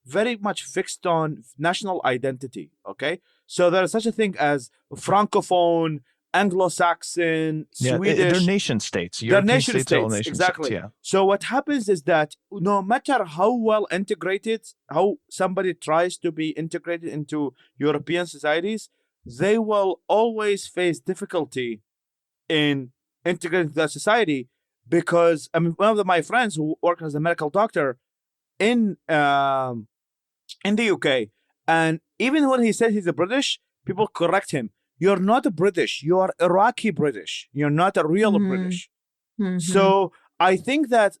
very much fixed on national identity. Okay, so there is such a thing as Francophone, Anglo-Saxon, Swedish. They're nation states. They're nation states are all states, nation exactly. States, yeah. So what happens is that no matter how well integrated, how somebody tries to be integrated into European societies, they will always face difficulty in integrating that society, because I mean, one of my friends who works as a medical doctor in the UK, and even when he says he's a British, people correct him. You're not a British. You are Iraqi British. You're not a real British. So I think that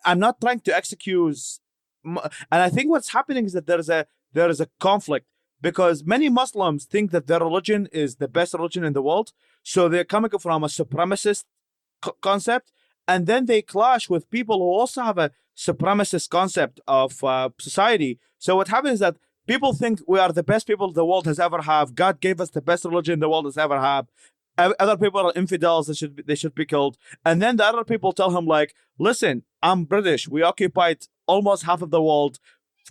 I'm not trying to excuse, and I think what's happening is that there is a conflict, because many Muslims think that their religion is the best religion in the world. So they're coming from a supremacist concept, and then they clash with people who also have a supremacist concept of society. So what happens is that people think we are the best people the world has ever had. God gave us the best religion the world has ever had. Other people are infidels. They should be killed. And then the other people tell him, like, listen, I'm British. We occupied almost half of the world.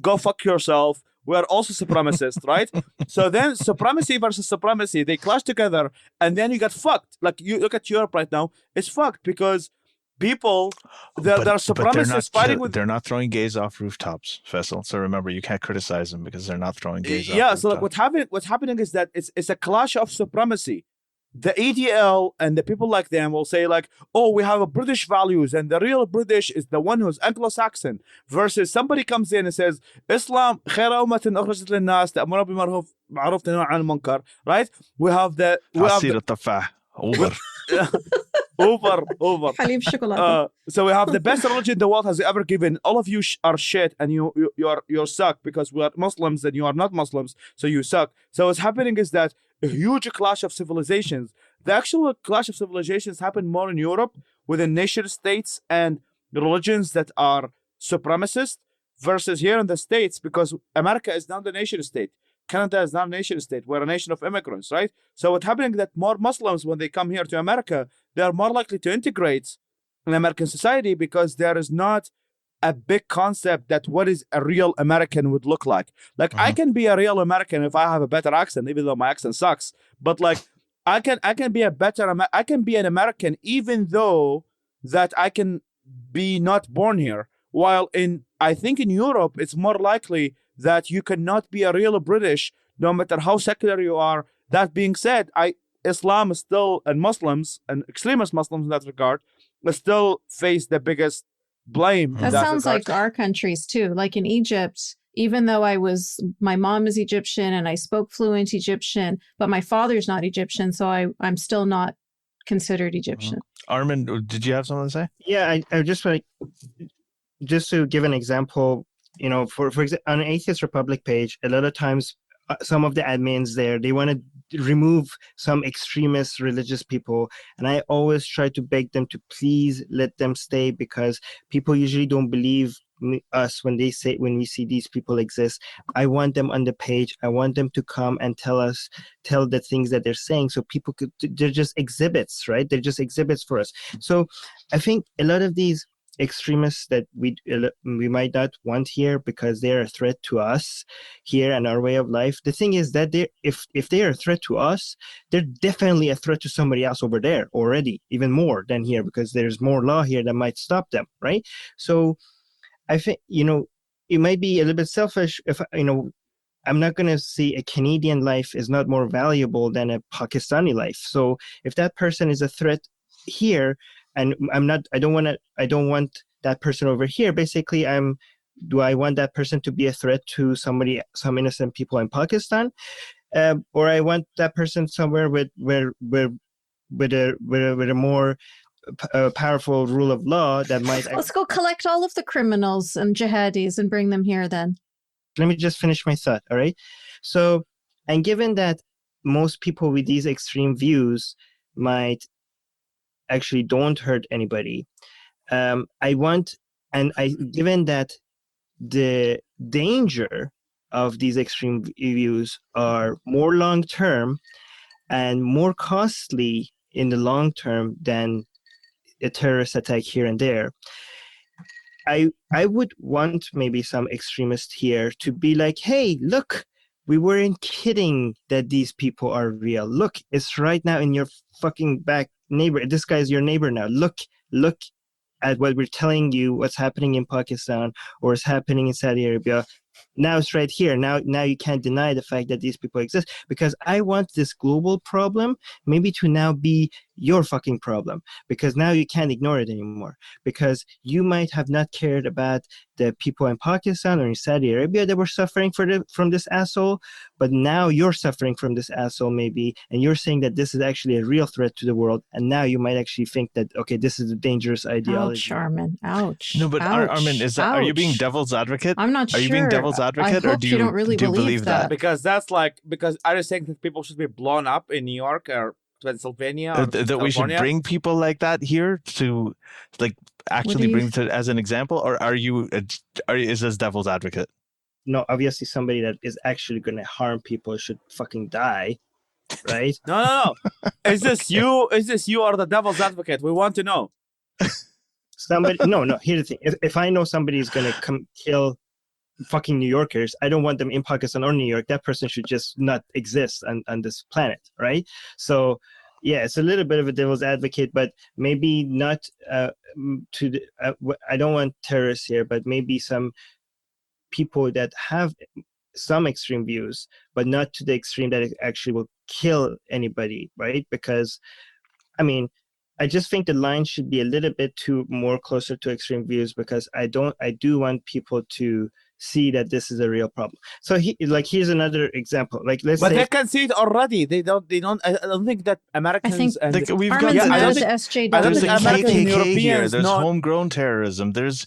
Go fuck yourself. We are also supremacists, right? So then supremacy versus supremacy, they clash together, and then you get fucked. Like, you look at Europe right now, it's fucked, because people, they're supremacists fighting with... They're not throwing gays off rooftops, Faisal. So remember, you can't criticize them because they're not throwing gays off rooftops. So like what's happening is that it's a clash of supremacy. The EDL and the people like them will say, like, oh, we have a British values, and the real British is the one who's Anglo-Saxon, versus somebody comes in and says, Islam خير أمة أخرجت للناس تأمر بالمعروف وتنهى عن المنكر, right? We have the over. So we have the best religion the world has ever given. All of you are shit, and you're suck, because we are Muslims and you are not Muslims, so you suck. So what's happening is that a huge clash of civilizations. The actual clash of civilizations happen more in Europe within nation states and religions that are supremacist, versus here in the States, because America is not a nation state. Canada is not a nation state. We're a nation of immigrants, right? So what's happening is that more Muslims, when they come here to America, they are more likely to integrate in American society, because there is not a big concept that what is a real American would look like. Like, I can be a real American if I have a better accent, even though my accent sucks. But like, I can be I can be an American even though that I can be not born here. While I think in Europe, it's more likely that you cannot be a real British, no matter how secular you are. That being said, Islam is still, and Muslims, and extremist Muslims in that regard, still face the biggest blame. That sounds like our countries too. Like in Egypt, even though my mom is Egyptian and I spoke fluent Egyptian, but my father's not Egyptian, so I'm still not considered Egyptian. Armin, did you have something to say? Yeah, I just to give an example, for example, on an Atheist Republic page, a lot of times some of the admins there, they want to remove some extremist religious people, and I always try to beg them to please let them stay, because people usually don't believe us when we see these people exist. I want them on the page. I want them to come and tell the things that they're saying, so people they're just exhibits, right? They're just exhibits for us. So I think a lot of these extremists that we might not want here because they're a threat to us here and our way of life. The thing is that if they are a threat to us, they're definitely a threat to somebody else over there already, even more than here, because there's more law here that might stop them, right? So I think, it might be a little bit selfish if, I'm not going to see a Canadian life is not more valuable than a Pakistani life. So if that person is a threat here, and I don't want that person over here. Basically, do I want that person to be a threat to some innocent people in Pakistan, or I want that person somewhere with a more powerful rule of law that might. Let's go collect all of the criminals and jihadis and bring them here. Then let me just finish my thought. All right. So, and given that most people with these extreme views might actually don't hurt anybody, given that the danger of these extreme views are more long-term and more costly in the long term than a terrorist attack here and there. I would want maybe some extremists here to be like, hey, look, we weren't kidding that these people are real. Look, it's right now in your fucking back neighbor. This guy's your neighbor now. Look at what we're telling you, what's happening in Pakistan or is happening in Saudi Arabia. Now it's right here. Now you can't deny the fact that these people exist, because I want this global problem maybe to now be your fucking problem, because now you can't ignore it anymore, because you might have not cared about the people in Pakistan or in Saudi Arabia that were suffering from this asshole, but now you're suffering from this asshole maybe, and you're saying that this is actually a real threat to the world, and now you might actually think that, okay, this is a dangerous ideology. Ouch, Armin. Ouch. No, but ouch, Armin, are you being devil's advocate? I'm not sure. Are you being devil's advocate, or do you don't really believe that? Because I just think that people should be blown up in New York or Pennsylvania or that we should bring people like that here to actually bring to as an example, or is this devil's advocate? No, obviously somebody that is actually going to harm people should fucking die, right? No. Is this you or the devil's advocate? We want to know. Somebody, no. Here's the thing: if I know somebody is going to come kill fucking New Yorkers, I don't want them in Pakistan or New York. That person should just not exist on this planet, right? So, yeah, it's a little bit of a devil's advocate, but maybe not I don't want terrorists here, but maybe some people that have some extreme views, but not to the extreme that it actually will kill anybody, right? Because, I mean, I just think the line should be a little bit more closer to extreme views, because I do want people to see that this is a real problem. So here's another example. Like, let's say, they can see it already. They don't. I don't think that Americans we've got the SJW. There's a KKK here. There's not homegrown terrorism. There's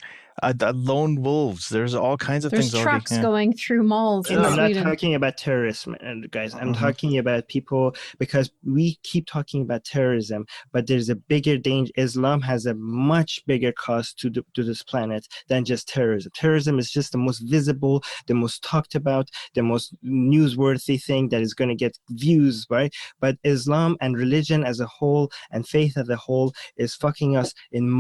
lone wolves. There's all kinds of things. There's trucks going through malls in I'm Sweden. not talking about terrorism, guys. I'm talking about people, because we keep talking about terrorism, but there's a bigger danger. Islam has a much bigger cost to this planet than just terrorism. Terrorism is just the most visible, the most talked about, the most newsworthy thing that is going to get views, right? But Islam and religion as a whole and faith as a whole is fucking us in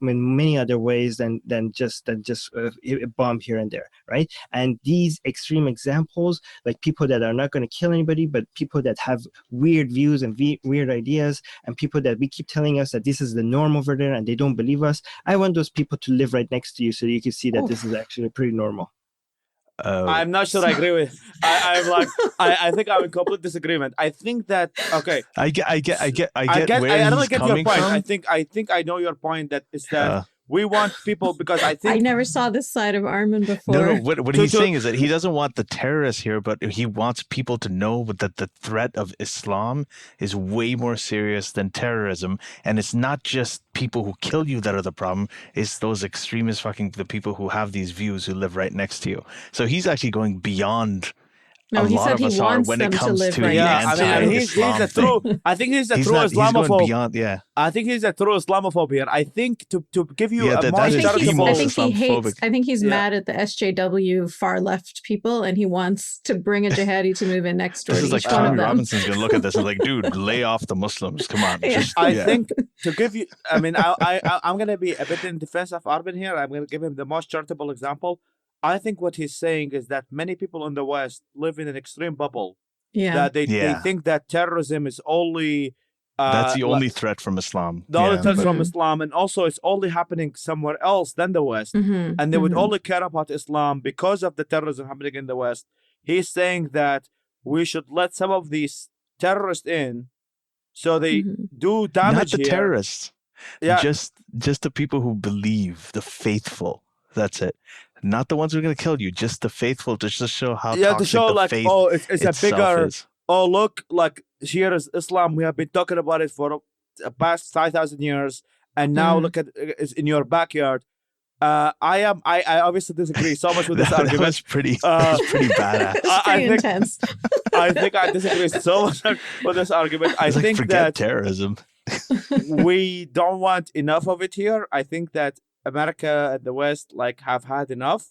many other ways than just a bomb here and there, right? And these extreme examples, like people that are not going to kill anybody, but people that have weird views and weird ideas, and people that we keep telling us that this is the norm over there and they don't believe us. I want those people to live right next to you so you can see that this is actually pretty normal. I'm not sure I agree with. I think I'm in complete disagreement. I think that I get where he's coming your point. from. I think I know your point. That is that we want people, because I think I never saw this side of Armin before. No. What he's saying is that he doesn't want the terrorists here, but he wants people to know that the threat of Islam is way more serious than terrorism, and it's not just people who kill you that are the problem. It's those extremists, the people who have these views who live right next to you. So he's actually going beyond. No, he said he wants when them it comes to live to right next to you. He's a true. I think he's a true Islamophobe. Going beyond, yeah. I think he's a true Islamophobe here. I think to give you a more charitable. I think he Islamophobic. I think he's mad at the SJW far left people, and he wants to bring a jihadi to move in next door. This is like Tommy Robinson's gonna look at this and like, dude, lay off the Muslims. Come on. I think to give you. I mean, I'm gonna be a bit in defense of Armin here. I'm gonna give him the most charitable example. I think what he's saying is that many people in the West live in an extreme bubble. Yeah. That they think that terrorism is only that's the only threat from Islam. The only threat from Islam, and also it's only happening somewhere else than the West. And they would only care about Islam because of the terrorism happening in the West. He's saying that we should let some of these terrorists in, so they do damage. Not the here. Terrorists. Yeah. Just the people who believe, the faithful. That's it. Not the ones who are going to kill you, just the faithful, to just show how toxic to show the faith it's a bigger is. Look, like here is Islam. We have been talking about it for the past 5,000 years, and now look at it's in your backyard. I obviously disagree so much with this argument. That was pretty badass. It's pretty intense. I think I disagree so much with this argument. I think that terrorism. We don't want enough of it here. I think that America and the West have had enough.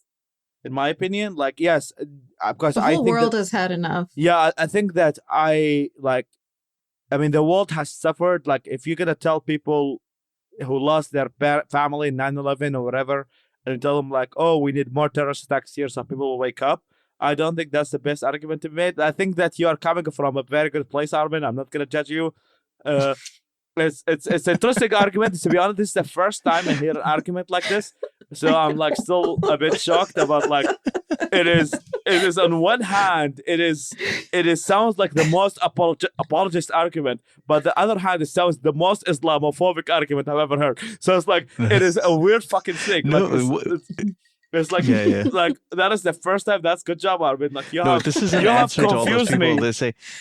in my opinion. Like, yes, because the whole world has had enough. Yeah, I think that the world has suffered. Like, if you're gonna tell people who lost their family in 9/11 or whatever, and tell them like, oh, we need more terrorist attacks here so people will wake up, I don't think that's the best argument to make. I think that you are coming from a very good place, Armin. I'm not gonna judge you. It's an interesting argument. To be honest, this is the first time I hear an argument like this, so I'm like still a bit shocked about like it is on one hand it sounds like the most apologist argument, but the other hand it sounds the most Islamophobic argument I've ever heard. So it's like it is a weird fucking thing. It's like like that is the first time. That's good job, Armin. Like this is an answer to all those people.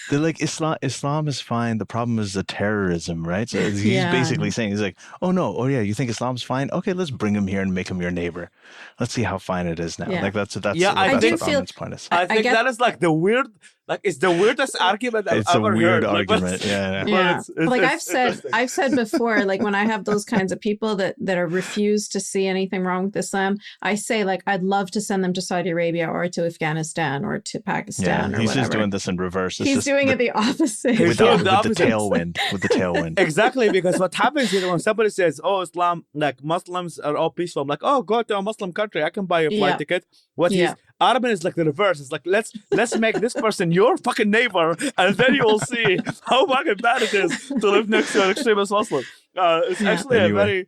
They're like Islam is fine. The problem is the terrorism, right? So he's basically saying he's like, you think Islam's fine? Okay, let's bring him here and make him your neighbor. Let's see how fine it is now. Yeah. Like that's I think point is. I think that is like the weird. Like it's the weirdest argument I've ever heard. It's a weird argument. Yeah. Like I've said before, like when I have those kinds of people that are refused to see anything wrong with Islam, I say like I'd love to send them to Saudi Arabia or to Afghanistan or to Pakistan. He's just doing this in reverse. He's doing it the opposite. With the tailwind. With the tailwind. Exactly, because what happens is when somebody says, "Oh, Islam, like Muslims are all peaceful," I'm like, "Oh, go to a Muslim country. I can buy a flight ticket." Armin is like the reverse. It's like let's make this person your fucking neighbor, and then you will see how fucking bad it is to live next to an extremist Muslim. It's actually a very.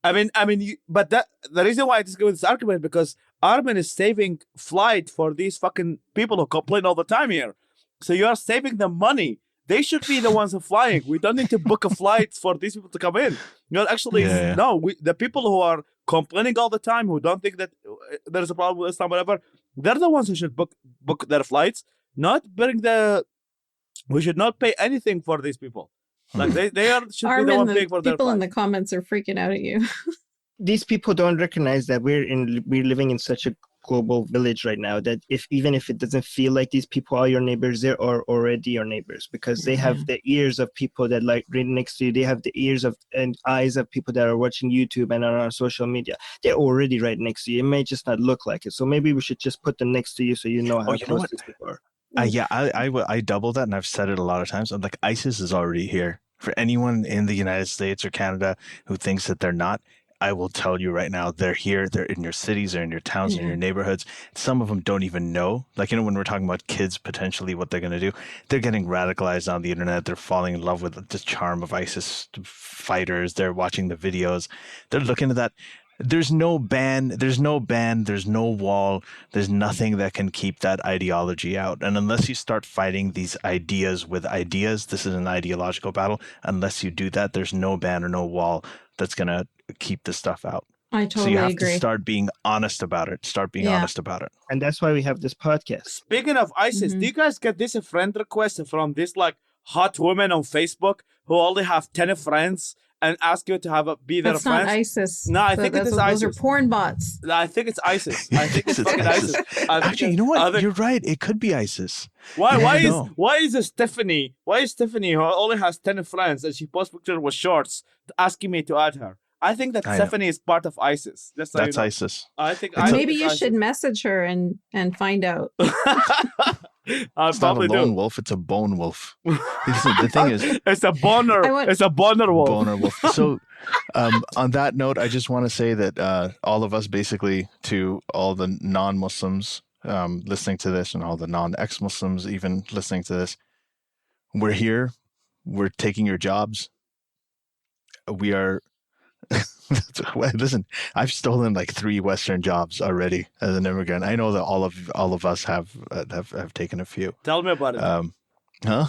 But the reason why I disagree with this argument because Armin is saving flight for these fucking people who complain all the time here. So you are saving them money. They should be the ones who are flying. We don't need to book a flight for these people to come in. The people who are complaining all the time, who don't think that there's a problem with Islam, whatever, they're the ones who should book their flights. We should not pay anything for these people. Like should Armin, be the one paying for their people in the comments are freaking out at you. These people don't recognize that we're living in such a global village right now that even if it doesn't feel like these people are your neighbors, they are already your neighbors because they have the ears of people that like right next to you. They have the ears of and eyes of people that are watching YouTube and are on social media. They're already right next to you. It may just not look like it. So maybe we should just put them next to you so you know how close these people are. I double that, and I've said it a lot of times. I'm like, ISIS is already here. For anyone in the United States or Canada who thinks that they're not, I will tell you right now, they're here. They're in your cities, they're in your towns, in your neighborhoods. Some of them don't even know. Like, when we're talking about kids potentially what they're going to do, they're getting radicalized on the internet. They're falling in love with the charm of ISIS fighters. They're watching the videos. They're looking at that. There's no ban, there's no wall, there's nothing that can keep that ideology out. And unless you start fighting these ideas with ideas, this is an ideological battle. Unless you do that, there's no ban or no wall that's going to keep this stuff out. I totally agree. So you have to start being honest about it. And that's why we have this podcast. Speaking of ISIS, do you guys get this friend request from this like hot women on Facebook who only have 10 friends? And ask you to be their friends. That's not ISIS. No, I think it is ISIS. Those are porn bots. I think it's ISIS. I think it's fucking ISIS. Actually, you know what? You're right. It could be ISIS. Why is Stephanie? Why is Stephanie who only has 10 friends and she posts pictures with shorts asking me to add her? I think that Stephanie is part of ISIS. That's ISIS. I think maybe you should message her and find out. It's not a lone wolf, it's a bone wolf. The thing is, it's a boner. It's a boner wolf. Boner wolf. So, on that note, I just want to say that all of us, basically, to all the non-Muslims listening to this, and all the non-ex-Muslims even listening to this, we're here. We're taking your jobs. We are. Listen, I've stolen like 3 Western jobs already as an immigrant. I know that all of us have taken a few. Tell me about it. Huh?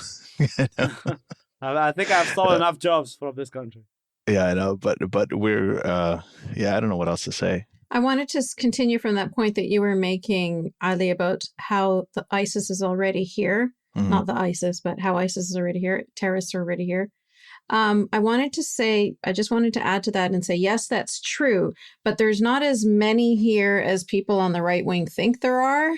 I think I've stolen enough jobs from this country. Yeah, I know, but we're I don't know what else to say. I wanted to continue from that point that you were making, Ali, about how the ISIS is already here. Not the ISIS, but how ISIS is already here. Terrorists are already here. I just wanted to add to that and say, yes, that's true, but there's not as many here as people on the right wing think there are.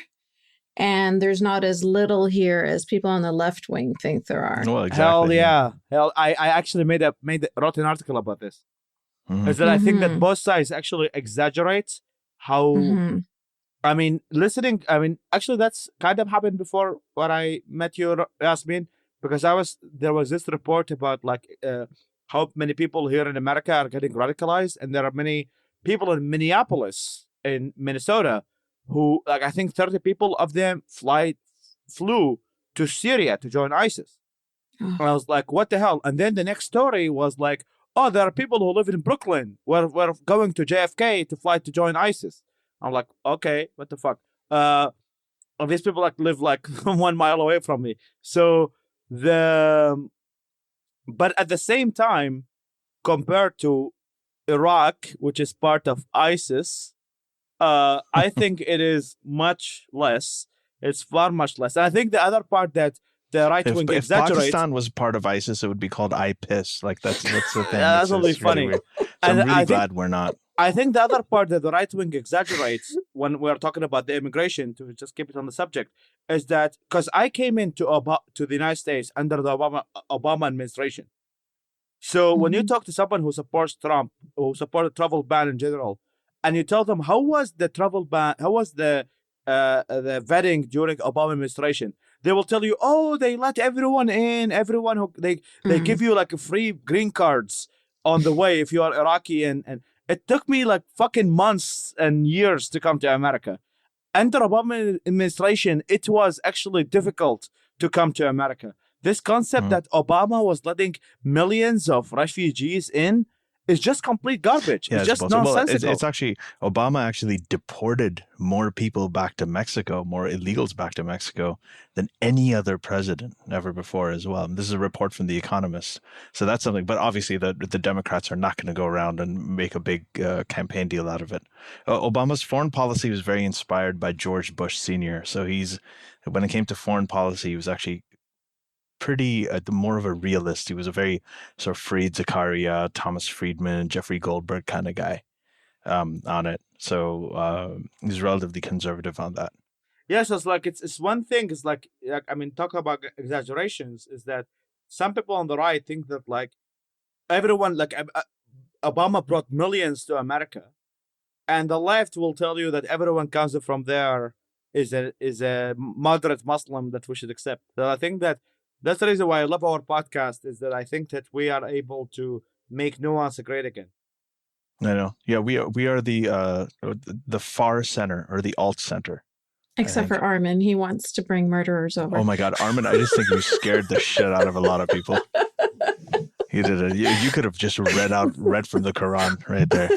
And there's not as little here as people on the left wing think there are. Well, exactly. Hell yeah. Hell, I actually wrote an article about this. Is that I think that both sides actually exaggerate how I mean, listening. I mean, actually, that's kind of happened before when I met you, Yasmin, because there was this report about like how many people here in America are getting radicalized, and there are many people in Minneapolis, in Minnesota, who like I think 30 people of them flew to Syria to join ISIS. And I was like, what the hell? And then the next story was like, oh, there are people who live in Brooklyn. We're going to JFK to fly to join ISIS. I'm like, okay, what the fuck? These people like live like 1 mile away from me. So but at the same time, compared to Iraq, which is part of ISIS, I think it is much less. It's far much less. And I think the other part that the right wing exaggerates. If Pakistan was part of ISIS, it would be called I piss. Like that's the thing. Yeah, that's only funny. Really so I'm really glad we're not. I think the other part that the right wing exaggerates when we're talking about the immigration, to just keep it on the subject, is that because I came into to the United States under the Obama administration. So when you talk to someone who supports Trump, who supports the travel ban in general, and you tell them how was the travel ban, how was the vetting during Obama administration, they will tell you, oh, they let everyone in, everyone who they give you like free green cards on the way if you are Iraqi, and it took me like fucking months and years to come to America. Under Obama administration, it was actually difficult to come to America. This concept that Obama was letting millions of refugees in is just complete garbage. It's just nonsensical. Well, it's actually, Obama actually deported more people back to Mexico, more illegals back to Mexico than any other president ever before as well. And this is a report from The Economist. So that's something, but obviously the Democrats are not going to go around and make a big campaign deal out of it. Obama's foreign policy was very inspired by George Bush Sr. So when it came to foreign policy, he was actually pretty more of a realist. He was a very sort of Fareed Zakaria, Thomas Friedman, Jeffrey Goldberg kind of guy on it. So he's relatively conservative on that. Yeah, so it's like it's one thing. It's like I mean, talk about exaggerations. Is that some people on the right think that like everyone like Obama brought millions to America, and the left will tell you that everyone comes from there is a moderate Muslim that we should accept. So I think that's the reason why I love our podcast, is that I think that we are able to make nuance great again. I know. Yeah, we are the far center or the alt center. Except for Armin. He wants to bring murderers over. Oh my God, Armin, I just think you scared the shit out of a lot of people. You did it. You could have just read from the Quran right there.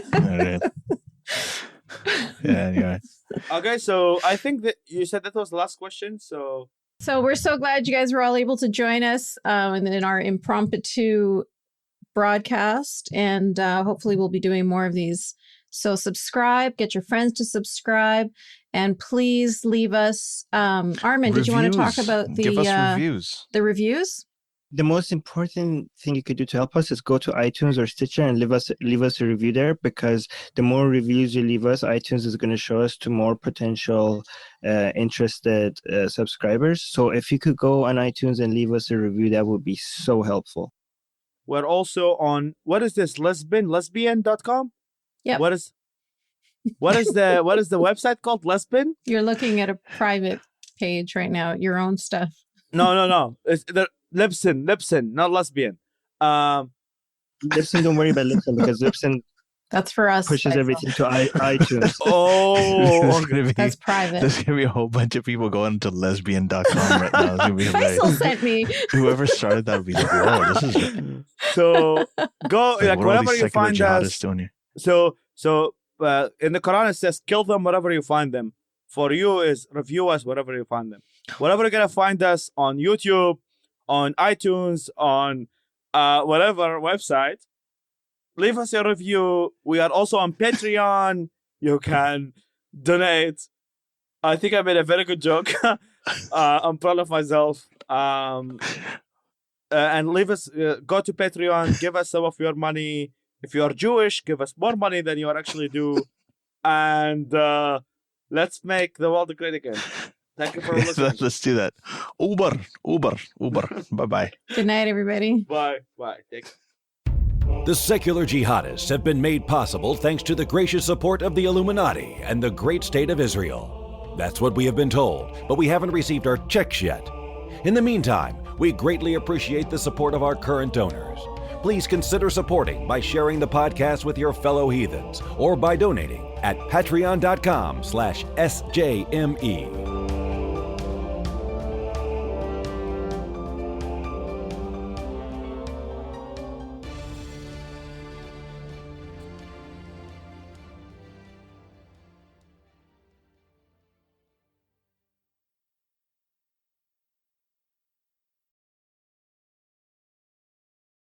Yeah, anyway. Okay, so I think that you said that was the last question, so we're so glad you guys were all able to join us in our impromptu broadcast, and hopefully we'll be doing more of these. So subscribe, get your friends to subscribe, and please leave us. Armin, reviews. Did you want to talk about Give us reviews? The reviews? The most important thing you could do to help us is go to iTunes or Stitcher and leave us a review there, because the more reviews you leave us, iTunes is going to show us to more potential interested subscribers. So if you could go on iTunes and leave us a review, that would be so helpful. We're also on, what is this, lesbian.com? Yeah. What is the website called? Lesbian? You're looking at a private page right now, your own stuff. No. It's the Libsyn, not lesbian. Libsyn, don't worry about Libsyn, because Libsyn that's for us. Pushes everything to iTunes. That's private. There's going to be a whole bunch of people going to lesbian.com right now. It's gonna be Faisal sent me. Whoever started that would be like, whoa, this is... So go, like wherever you find us. So in the Quran it says, kill them wherever you find them. For you is review us wherever you find them. Wherever you're going to find us, on YouTube, on iTunes, on whatever website, leave us a review. We are also on Patreon. You can donate. I think I made a very good joke. I'm proud of myself. And leave us, go to Patreon, give us some of your money. If you are Jewish, give us more money than you actually do. And let's make the world great again. Thank you for listening. Let's do that. Uber. Bye-bye. Good night, everybody. Bye. Take care. The secular jihadists have been made possible thanks to the gracious support of the Illuminati and the great state of Israel. That's what we have been told, but we haven't received our checks yet. In the meantime, we greatly appreciate the support of our current donors. Please consider supporting by sharing the podcast with your fellow heathens or by donating at patreon.com/SJME.